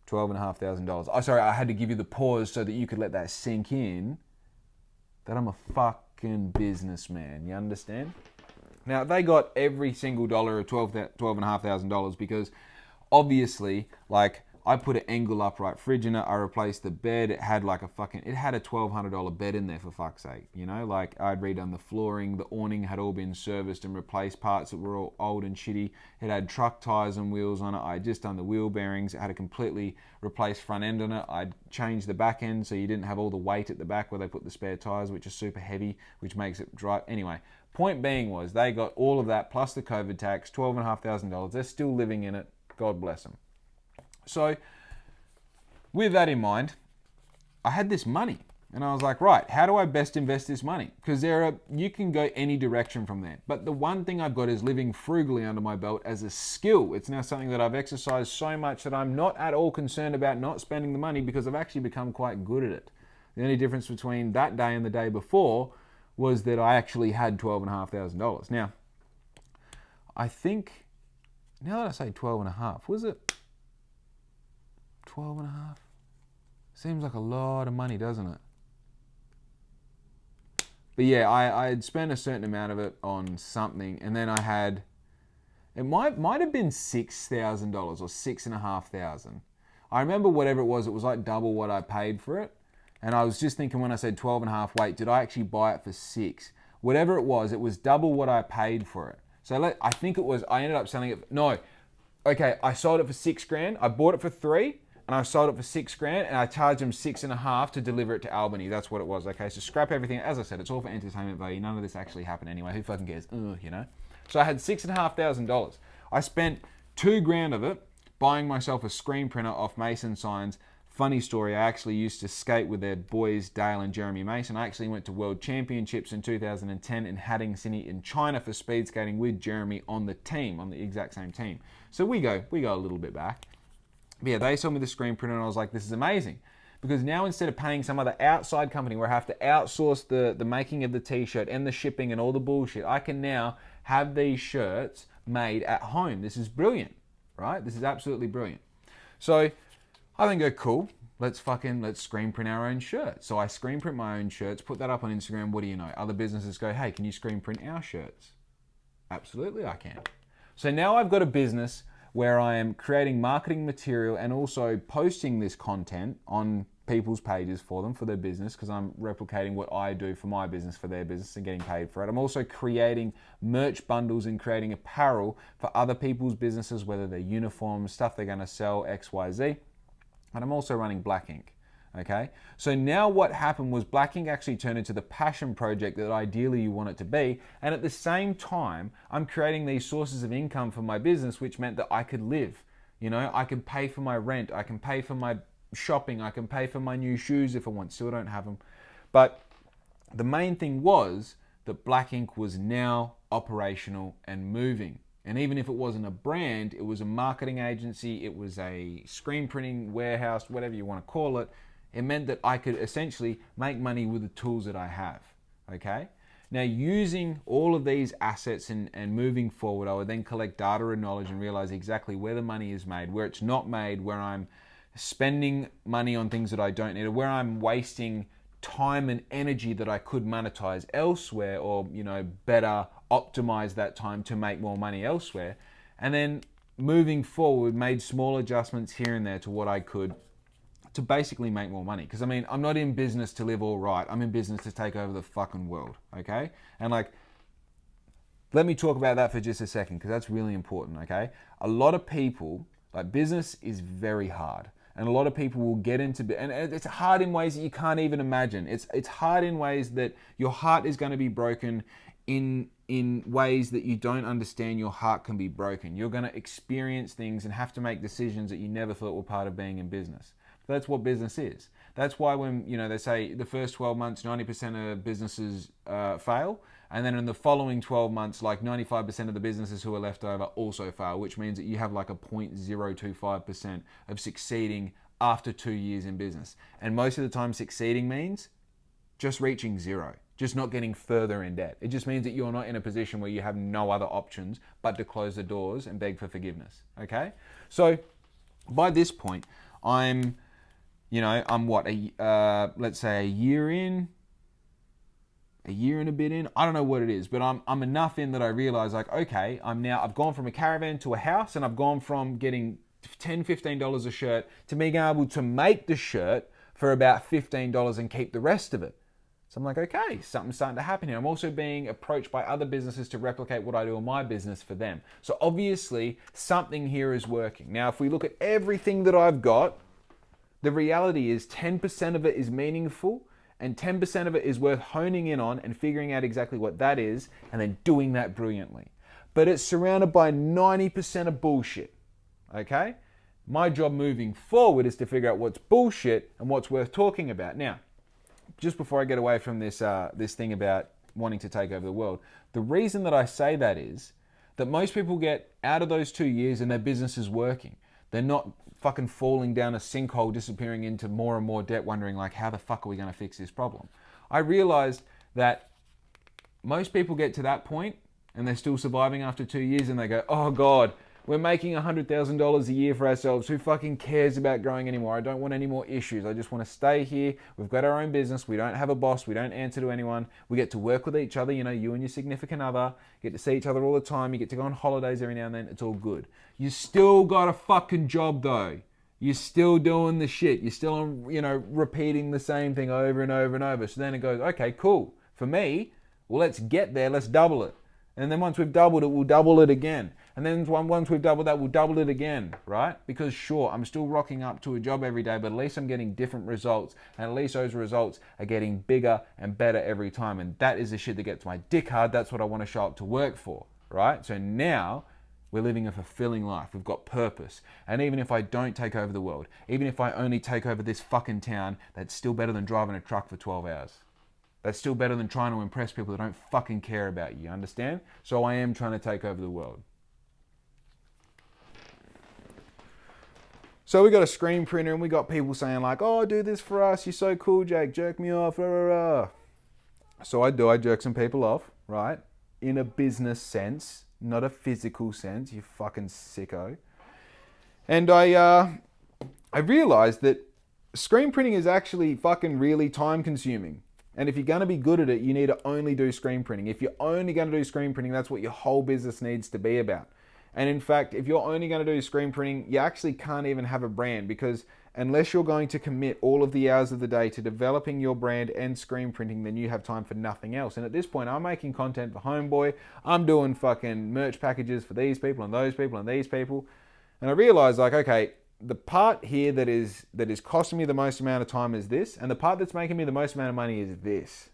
Speaker 1: $12,500. Oh, sorry, I had to give you the pause so that you could let that sink in that I'm a fucking businessman. You understand? Now, they got every single dollar of $12,500 because obviously, like, I put an Engel upright fridge in it. I replaced the bed. It had like it had a $1,200 bed in there, for fuck's sake. Like I'd redone the flooring. The awning had all been serviced and replaced parts that were all old and shitty. It had truck tires and wheels on it. I had just done the wheel bearings. It had a completely replaced front end on it. I'd changed the back end so you didn't have all the weight at the back where they put the spare tires, which are super heavy, which makes it dry. Anyway, point being was they got all of that plus the COVID tax, $12,500. They're still living in it. God bless them. So, with that in mind, I had this money and I was like, right, how do I best invest this money? Because you can go any direction from there. But the one thing I've got is living frugally under my belt as a skill. It's now something that I've exercised so much that I'm not at all concerned about not spending the money because I've actually become quite good at it. The only difference between that day and the day before was that I actually had $12,500. Now, I think, now that I say 12.5, was it 12.5? Seems like a lot of money, doesn't it? But yeah, I had spent a certain amount of it on something, and then I had, it might have been $6,000 or $6,500. I remember whatever it was like double what I paid for it. And I was just thinking when I said 12.5, wait, did I actually buy it for 6? Whatever it was double what I paid for it. So I think it was, I ended up selling it, no, okay, I sold it for $6,000. I bought it for 3. And I sold it for $6,000 and I charged them 6.5 to deliver it to Albany. That's what it was. Okay, so scrap everything. As I said, it's all for entertainment value. None of this actually happened anyway. Who fucking cares? So I had $6,500. I spent $2,000 of it buying myself a screen printer off Mason Signs. Funny story, I actually used to skate with their boys, Dale and Jeremy Mason. I actually went to World Championships in 2010 in Hadding City in China for speed skating with Jeremy on the team, on the exact same team. So we go a little bit back. But yeah, they sold me the screen printer and I was like, this is amazing. Because now instead of paying some other outside company where I have to outsource the making of the t-shirt and the shipping and all the bullshit, I can now have these shirts made at home. This is brilliant, right? This is absolutely brilliant. So I then go, cool, let's screen print our own shirts. So I screen print my own shirts, put that up on Instagram. What do you know? Other businesses go, hey, can you screen print our shirts? Absolutely, I can. So now I've got a business where I am creating marketing material and also posting this content on people's pages for them, for their business, because I'm replicating what I do for my business, for their business, and getting paid for it. I'm also creating merch bundles and creating apparel for other people's businesses, whether they're uniforms, stuff they're going to sell, X, Y, Z. And I'm also running Black Ink. Okay, so now what happened was Black Ink actually turned into the passion project that ideally you want it to be, and at the same time I'm creating these sources of income for my business, which meant that I could live. I could pay for my rent, I can pay for my shopping, I can pay for my new shoes if I want. Still don't have them, but the main thing was that Black Ink was now operational and moving. And even if it wasn't a brand, it was a marketing agency, it was a screen printing warehouse, whatever you want to call it. It meant that I could essentially make money with the tools that I have, okay? Now, using all of these assets and moving forward, I would then collect data and knowledge and realize exactly where the money is made, where it's not made, where I'm spending money on things that I don't need, or where I'm wasting time and energy that I could monetize elsewhere, or, better optimize that time to make more money elsewhere. And then moving forward, made small adjustments here and there to what I could to basically make more money. Because I'm not in business to live all right. I'm in business to take over the fucking world, okay? And let me talk about that for just a second, because that's really important, okay? A lot of people, business is very hard. And a lot of people will get into, and it's hard in ways that you can't even imagine. It's hard in ways that your heart is going to be broken in ways that you don't understand. Your heart can be broken. You're going to experience things and have to make decisions that you never thought were part of being in business. That's what business is. That's why when, they say the first 12 months, 90% of businesses fail. And then in the following 12 months, like 95% of the businesses who are left over also fail, which means that you have like a 0.025% of succeeding after 2 years in business. And most of the time succeeding means just reaching zero, just not getting further in debt. It just means that you're not in a position where you have no other options but to close the doors and beg for forgiveness, okay? So by this point, I'm what, let's say a year and a bit in, I don't know what it is, but I'm enough in that I realize like, okay, I've gone from a caravan to a house, and I've gone from getting $10, $15 a shirt to being able to make the shirt for about $15 and keep the rest of it. So I'm like, okay, something's starting to happen here. I'm also being approached by other businesses to replicate what I do in my business for them. So obviously something here is working. Now, if we look at everything that I've got, the reality is 10% of it is meaningful, and 10% of it is worth honing in on and figuring out exactly what that is, and then doing that brilliantly. But it's surrounded by 90% of bullshit, okay? My job moving forward is to figure out what's bullshit and what's worth talking about. Now, just before I get away from this thing about wanting to take over the world, the reason that I say that is that most people get out of those 2 years and their business is working. They're not fucking falling down a sinkhole, disappearing into more and more debt, wondering like, how the fuck are we going to fix this problem? I realized that most people get to that point and they're still surviving after 2 years, and they go, oh God, we're making $100,000 a year for ourselves. Who fucking cares about growing anymore? I don't want any more issues. I just want to stay here. We've got our own business. We don't have a boss. We don't answer to anyone. We get to work with each other. You and your significant other get to see each other all the time. You get to go on holidays every now and then. It's all good. You still got a fucking job though. You're still doing the shit. You're still, repeating the same thing over and over and over. So then it goes, okay, cool. For me, well, let's get there. Let's double it. And then once we've doubled it, we'll double it again. And then once we've doubled that, we'll double it again, right? Because sure, I'm still rocking up to a job every day, but at least I'm getting different results. And at least those results are getting bigger and better every time. And that is the shit that gets my dick hard. That's what I want to show up to work for, right? So now we're living a fulfilling life. We've got purpose. And even if I don't take over the world, even if I only take over this fucking town, that's still better than driving a truck for 12 hours. That's still better than trying to impress people that don't fucking care about you, understand? So I am trying to take over the world. So we got a screen printer and we got people saying like, oh, do this for us. You're so cool, Jake. Jerk me off. Rah, rah, rah. So I do. I jerk some people off, right? In a business sense, not a physical sense, you fucking sicko. And I realized that screen printing is actually fucking really time consuming. And if you're going to be good at it, you need to only do screen printing. If you're only going to do screen printing, that's what your whole business needs to be about. And in fact, if you're only going to do screen printing, you actually can't even have a brand, because unless you're going to commit all of the hours of the day to developing your brand and screen printing, then you have time for nothing else. And at this point, I'm making content for Homeboy. I'm doing fucking merch packages for these people and those people and these people. And I realized like, okay, the part here that is costing me the most amount of time is this, and the part that's making me the most amount of money is this.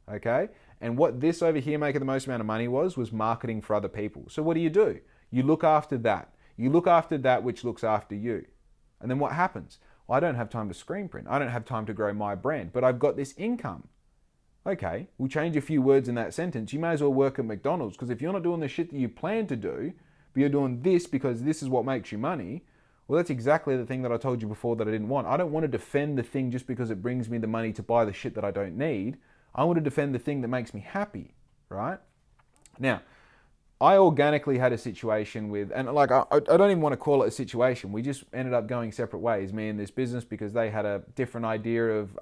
Speaker 1: Okay? And what this over here making the most amount of money was marketing for other people. So what do? You look after that. You look after that which looks after you. And then what happens? Well, I don't have time to screen print. I don't have time to grow my brand, but I've got this income. Okay, we'll change a few words in that sentence. You may as well work at McDonald's, because if you're not doing the shit that you plan to do, but you're doing this because this is what makes you money, well, that's exactly the thing that I told you before that I didn't want. I don't want to defend the thing just because it brings me the money to buy the shit that I don't need. I want to defend the thing that makes me happy, right? Now, I organically had a situation with, and like, I don't even want to call it a situation. We just ended up going separate ways, me and this business, because they had a different idea of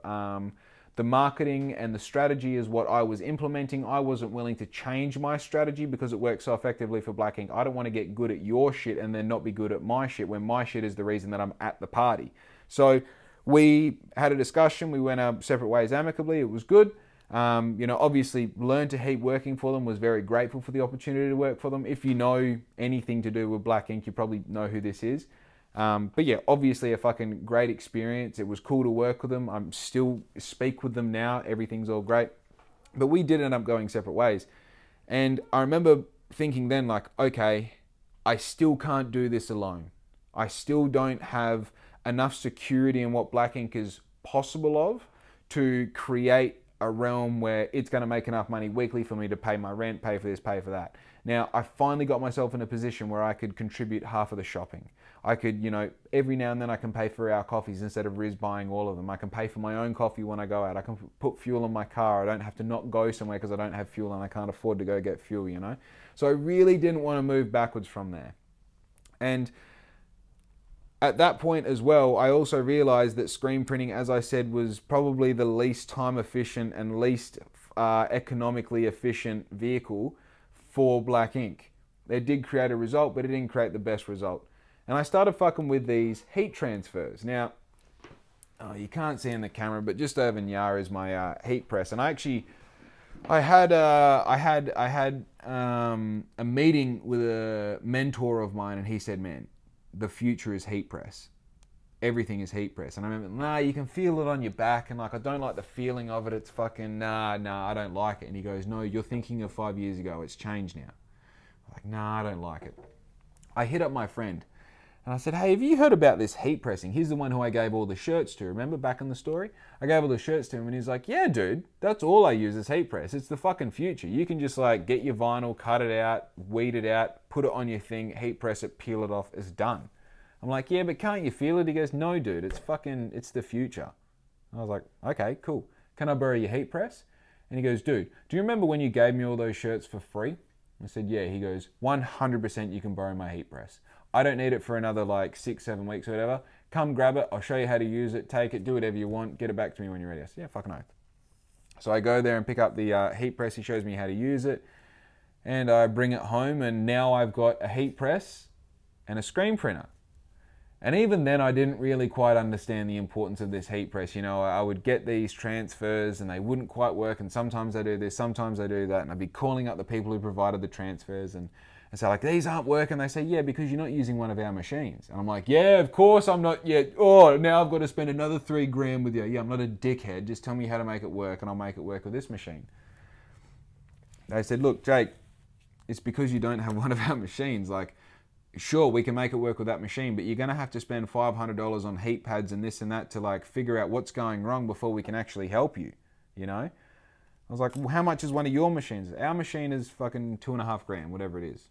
Speaker 1: the marketing and the strategy is what I was implementing. I wasn't willing to change my strategy because it works so effectively for Black Ink. I don't want to get good at your shit and then not be good at my shit when my shit is the reason that I'm at the party. So we had a discussion. We went our separate ways amicably. It was good. Obviously learned to heap working for them, was very grateful for the opportunity to work for them. If you know anything to do with Black Ink, you probably know who this is. But yeah, obviously a fucking great experience. It was cool to work with them. I'm still speak with them now. Everything's all great. But we did end up going separate ways. And I remember thinking then like, okay, I still can't do this alone. I still don't have enough security in what Black Ink is possible of to create a realm where it's going to make enough money weekly for me to pay my rent, pay for this, pay for that. Now, I finally got myself in a position where I could contribute half of the shopping. I could, every now and then I can pay for our coffees instead of Riz buying all of them. I can pay for my own coffee when I go out. I can put fuel in my car. I don't have to not go somewhere because I don't have fuel and I can't afford to go get fuel, So I really didn't want to move backwards from there. And at that point as well, I also realized that screen printing, as I said, was probably the least time efficient and least economically efficient vehicle for black ink. It did create a result, but it didn't create the best result. And I started fucking with these heat transfers. Now, you can't see in the camera, but just over Nyar is my heat press. And I had a meeting with a mentor of mine, and he said, man, the future is heat press. Everything is heat press. And I remember, you can feel it on your back, and I don't like the feeling of it. It's fucking, I don't like it. And he goes, no, you're thinking of 5 years ago. It's changed now. I'm like, I don't like it. I hit up my friend, and I said, hey, have you heard about this heat pressing? He's the one who I gave all the shirts to. Remember back in the story? I gave all the shirts to him, and he's like, yeah, dude, that's all I use is heat press. It's the fucking future. You can just get your vinyl, cut it out, weed it out, put it on your thing, heat press it, peel it off, it's done. I'm like, yeah, but can't you feel it? He goes, no, dude, it's the future. I was like, okay, cool. Can I borrow your heat press? And he goes, dude, do you remember when you gave me all those shirts for free? I said, yeah. He goes, 100% you can borrow my heat press. I don't need it for another 6-7 weeks or whatever. Come grab it. I'll show you how to use it. Take it. Do whatever you want. Get it back to me when you're ready. I said, yeah, fucking oath. So I go there and pick up the heat press. He shows me how to use it. And I bring it home. And now I've got a heat press and a screen printer. And even then, I didn't really quite understand the importance of this heat press. I would get these transfers and they wouldn't quite work. And sometimes I do this, sometimes I do that. And I'd be calling up the people who provided the transfers and say, these aren't working. They say, yeah, because you're not using one of our machines. And I'm like, yeah, of course I'm not yet. Oh, now I've got to spend another $3,000 with you. Yeah, I'm not a dickhead. Just tell me how to make it work and I'll make it work with this machine. They said, look, Jake, it's because you don't have one of our machines. Sure, we can make it work with that machine, but you're going to have to spend $500 on heat pads and this and that to figure out what's going wrong before we can actually help you, I was like, well, how much is one of your machines? Our machine is fucking $2,500, whatever it is.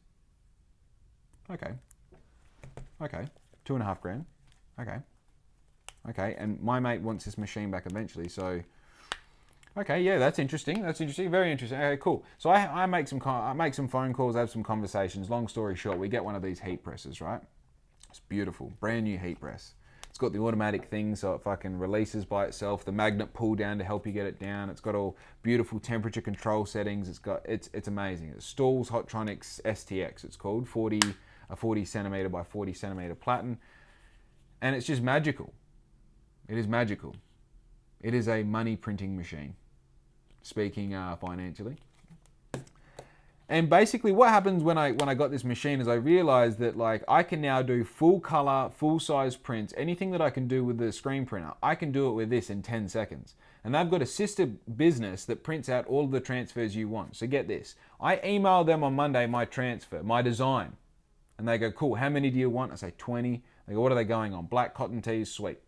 Speaker 1: Okay, $2,500. Okay, and my mate wants this machine back eventually, so okay, yeah, that's interesting. Very interesting. Okay, cool. So I make some phone calls, I have some conversations. Long story short, we get one of these heat presses, right? It's beautiful, brand new heat press. It's got the automatic thing, so it fucking releases by itself. The magnet pull down to help you get it down. It's got all beautiful temperature control settings. It's amazing. It's Stahl's Hotronix STX. It's called 40 centimeter by 40 centimeter platen, and it's just magical. It is magical. It is a money printing machine. Speaking financially. And basically what happens when I got this machine is I realized that I can now do full color, full size prints. Anything that I can do with the screen printer, I can do it with this in 10 seconds. And they've got a sister business that prints out all of the transfers you want. So get this. I email them on Monday my transfer, my design. And they go, cool, how many do you want? I say 20. They go, what are they going on? Black cotton tees, sweet.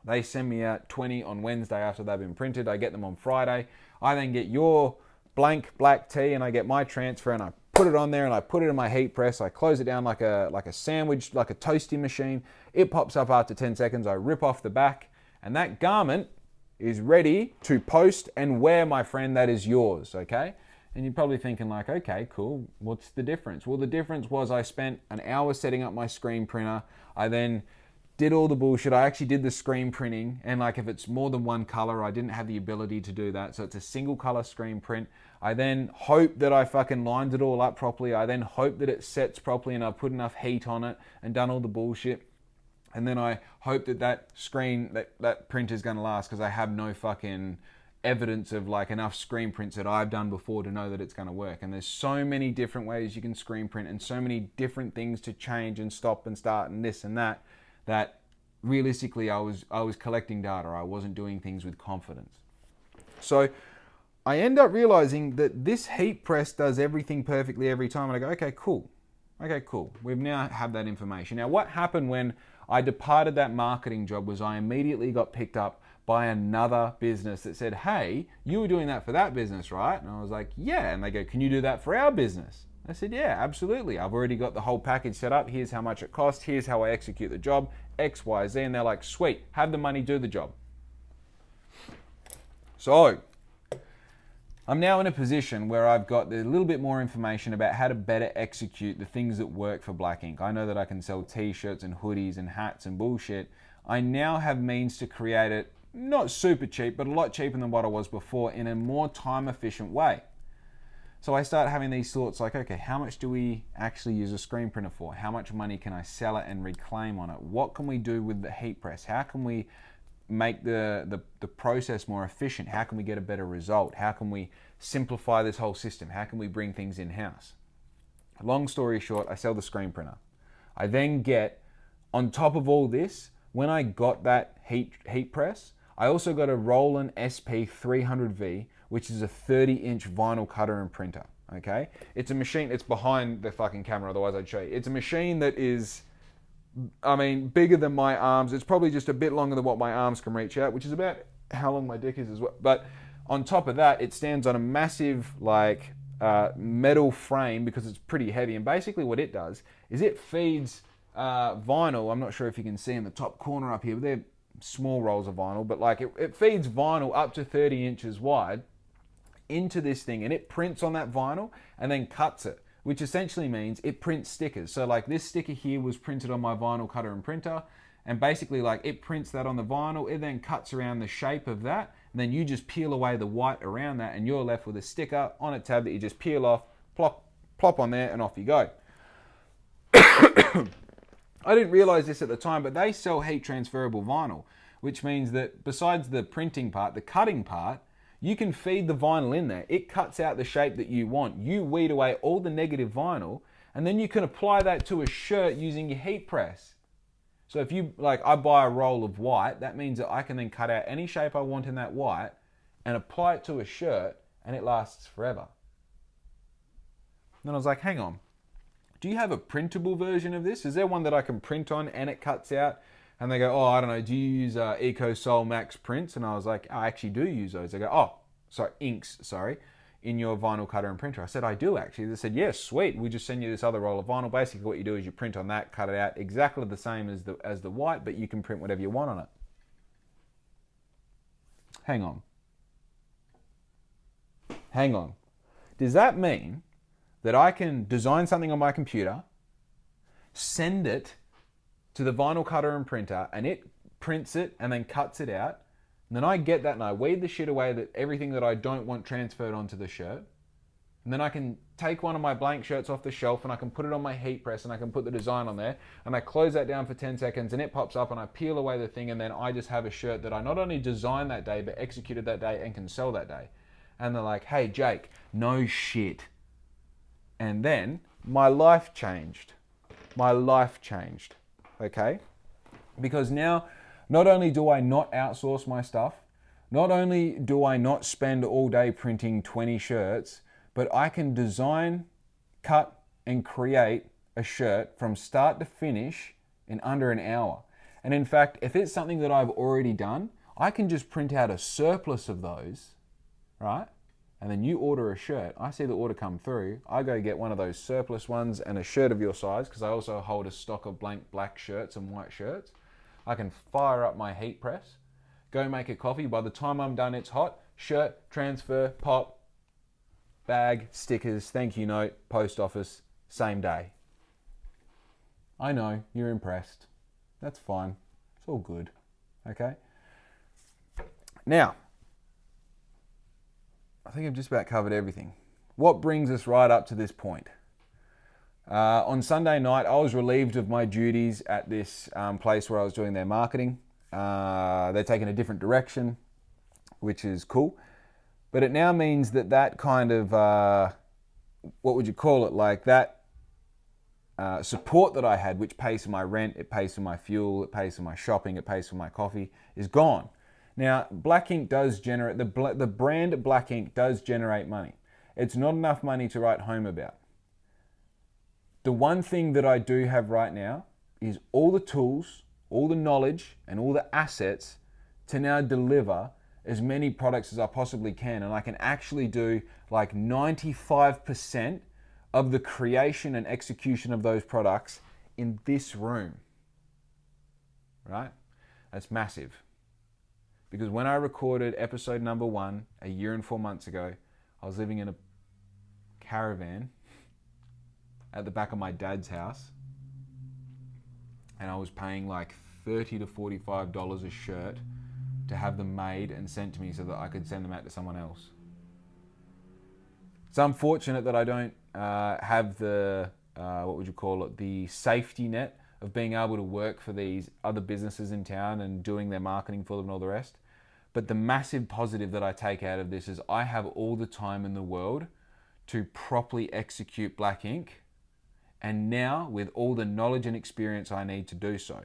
Speaker 1: They send me out 20 on Wednesday after they've been printed. I get them on Friday. I then get your blank black tee and I get my transfer and I put it on there and I put it in my heat press. I close it down like a sandwich, like a toasty machine. It pops up after 10 seconds. I rip off the back and that garment is ready to post and wear, my friend. That is yours, okay? And you're probably thinking okay, cool. What's the difference? Well, the difference was I spent an hour setting up my screen printer. I then did all the bullshit. I actually did the screen printing, and if it's more than one color, I didn't have the ability to do that. So it's a single color screen print. I then hope that I fucking lined it all up properly. I then hope that it sets properly and I put enough heat on it and done all the bullshit. And then I hope that screen, that print is going to last because I have no fucking evidence of enough screen prints that I've done before to know that it's going to work. And there's so many different ways you can screen print and so many different things to change and stop and start and this and that realistically I was collecting data. I wasn't doing things with confidence. So I end up realizing that this heat press does everything perfectly every time. And I go, okay, cool. We've now have that information. Now what happened when I departed that marketing job was I immediately got picked up by another business that said, hey, you were doing that for that business, right? And I was like, yeah. And they go, can you do that for our business? I said, yeah, absolutely. I've already got the whole package set up. Here's how much it costs. Here's how I execute the job, X, Y, Z. And they're like, sweet, have the money, do the job. So I'm now in a position where I've got a little bit more information about how to better execute the things that work for Black Ink. I know that I can sell t-shirts and hoodies and hats and bullshit. I now have means to create it, not super cheap, but a lot cheaper than what I was before, in a more time efficient way. So I start having these thoughts like, okay, how much do we actually use a screen printer for? How much money can I sell it and reclaim on it? What can we do with the heat press? How can we make the process more efficient? How can we get a better result? How can we simplify this whole system? How can we bring things in-house? Long story short, I sell the screen printer. I then get, on top of all this, when I got that heat press, I also got a Roland SP300V, which is a 30-inch vinyl cutter and printer, okay? It's a machine, it's behind the fucking camera, otherwise I'd show you. It's a machine that is, I mean, bigger than my arms. It's probably just a bit longer than what my arms can reach out, which is about how long my dick is as well. But on top of that, it stands on a massive, like, metal frame because it's pretty heavy. And basically what it does is it feeds vinyl. I'm not sure if you can see in the top corner up here, but they're small rolls of vinyl, but like it feeds vinyl up to 30 inches wide into this thing, and it prints on that vinyl and then cuts it, which essentially means it prints stickers. So like this sticker here was printed on my vinyl cutter and printer, and basically like it prints that on the vinyl, it then cuts around the shape of that, and then you just peel away the white around that, and you're left with a sticker on a tab that you just peel off, plop on there, and off you go. I didn't realize this at the time, but they sell heat transferable vinyl, which means that besides the printing part, the cutting part, you can feed the vinyl in there. It cuts out the shape that you want. You weed away all the negative vinyl, and then you can apply that to a shirt using your heat press. So if you, like, I buy a roll of white, that means that I can then cut out any shape I want in that white and apply it to a shirt, and it lasts forever. And then I was like, hang on. Do you have a printable version of this? Is there one that I can print on and it cuts out? And they go, oh, I don't know, do you use EcoSol Max prints? And I was like, I actually do use those. They go, oh, sorry, inks, sorry, in your vinyl cutter and printer. I said, I do actually. They said, yes, sweet. We just send you this other roll of vinyl. Basically what you do is you print on that, cut it out, exactly the same as the white, but you can print whatever you want on it. Hang on. Does that mean that I can design something on my computer, send it to the vinyl cutter and printer, and it prints it and then cuts it out, and then I get that and I weed the shit away, that everything that I don't want transferred onto the shirt, and then I can take one of my blank shirts off the shelf and I can put it on my heat press and I can put the design on there, and I close that down for 10 seconds and it pops up and I peel away the thing, and then I just have a shirt that I not only designed that day but executed that day and can sell that day. And they're like, hey Jake, no shit. And then my life changed. Okay? Because now, not only do I not outsource my stuff, not only do I not spend all day printing 20 shirts, but I can design, cut, and create a shirt from start to finish in under an hour. And in fact, if it's something that I've already done, I can just print out a surplus of those, right? And then you order a shirt, I see the order come through, I go get one of those surplus ones and a shirt of your size, because I also hold a stock of blank black shirts and white shirts. I can fire up my heat press, go make a coffee, by the time I'm done it's hot, shirt, transfer, pop, bag, stickers, thank you note, post office, same day. I know, you're impressed. That's fine, it's all good, okay? Now, I think I've just about covered everything. What brings us right up to this point? On Sunday night, I was relieved of my duties at this place where I was doing their marketing. They're taking a different direction, which is cool. But it now means that kind of, what would you call it, like that support that I had, which pays for my rent, it pays for my fuel, it pays for my shopping, it pays for my coffee, is gone. Now, Black Ink does generate, the brand Black Ink does generate money. It's not enough money to write home about. The one thing that I do have right now is all the tools, all the knowledge, and all the assets to now deliver as many products as I possibly can. And I can actually do like 95% of the creation and execution of those products in this room, right? That's massive. Because when I recorded episode number 1 a year and 4 months ago, I was living in a caravan at the back of my dad's house, and I was paying like $30 to $45 a shirt to have them made and sent to me so that I could send them out to someone else. It's unfortunate that I don't have the, the safety net of being able to work for these other businesses in town and doing their marketing for them and all the rest. But the massive positive that I take out of this is I have all the time in the world to properly execute Black Ink, and now with all the knowledge and experience I need to do so.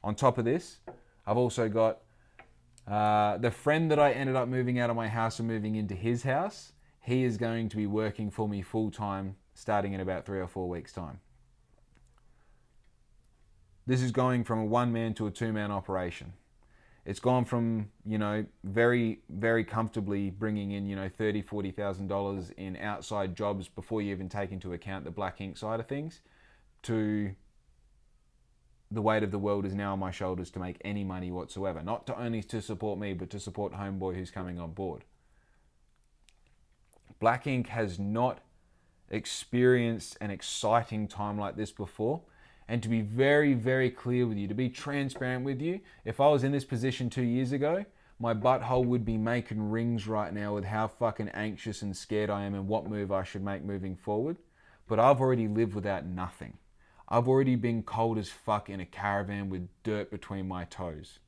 Speaker 1: On top of this, I've also got the friend that I ended up moving out of my house and moving into his house. He is going to be working for me full time starting in about 3 or 4 weeks' time. This is going from a 1-man to a 2-man operation. It's gone from, very, very comfortably bringing in, $30,000, $40,000 in outside jobs before you even take into account the Black Ink side of things, to the weight of the world is now on my shoulders to make any money whatsoever. Not only to support me, but to support Homeboy who's coming on board. Black Ink has not experienced an exciting time like this before. And to be very, very clear with you, to be transparent with you, if I was in this position 2 years ago, my butthole would be making rings right now with how fucking anxious and scared I am and what move I should make moving forward. But I've already lived without nothing. I've already been cold as fuck in a caravan with dirt between my toes.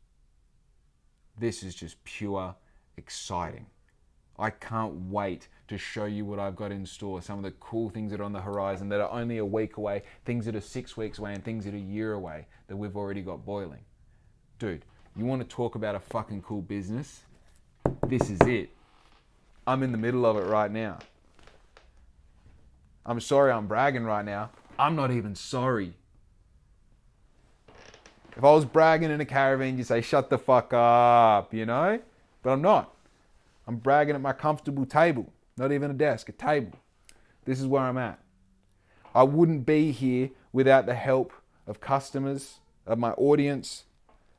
Speaker 1: This is just pure exciting. I can't wait to show you what I've got in store, some of the cool things that are on the horizon that are only a week away, things that are 6 weeks away, and things that are a year away that we've already got boiling. Dude, you want to talk about a fucking cool business? This is it. I'm in the middle of it right now. I'm sorry I'm bragging right now. I'm not even sorry. If I was bragging in a caravan, you'd say, shut the fuck up, But I'm not. I'm bragging at my comfortable table. Not even a desk, a table. This is where I'm at. I wouldn't be here without the help of customers, of my audience,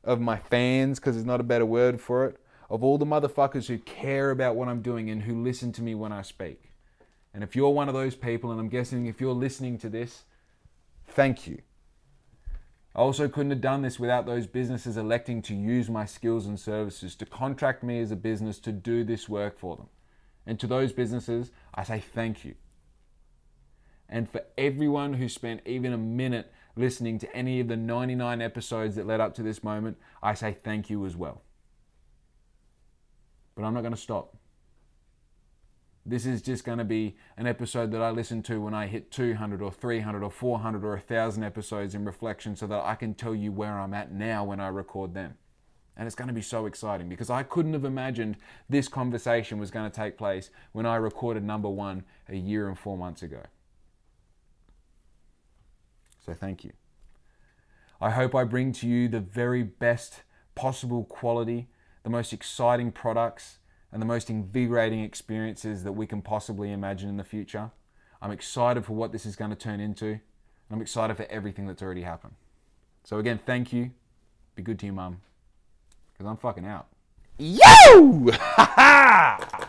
Speaker 1: of my fans, because there's not a better word for it, of all the motherfuckers who care about what I'm doing and who listen to me when I speak. And if you're one of those people, and I'm guessing if you're listening to this, thank you. I also couldn't have done this without those businesses electing to use my skills and services, to contract me as a business to do this work for them. And to those businesses, I say thank you. And for everyone who spent even a minute listening to any of the 99 episodes that led up to this moment, I say thank you as well. But I'm not going to stop. This is just going to be an episode that I listen to when I hit 200 or 300 or 400 or 1,000 episodes in reflection, so that I can tell you where I'm at now when I record them. And it's going to be so exciting because I couldn't have imagined this conversation was going to take place when I recorded number 1 a year and 4 months ago. So thank you. I hope I bring to you the very best possible quality, the most exciting products, and the most invigorating experiences that we can possibly imagine in the future. I'm excited for what this is going to turn into. And I'm excited for everything that's already happened. So again, thank you. Be good to your mum. Because I'm fucking out. Yo!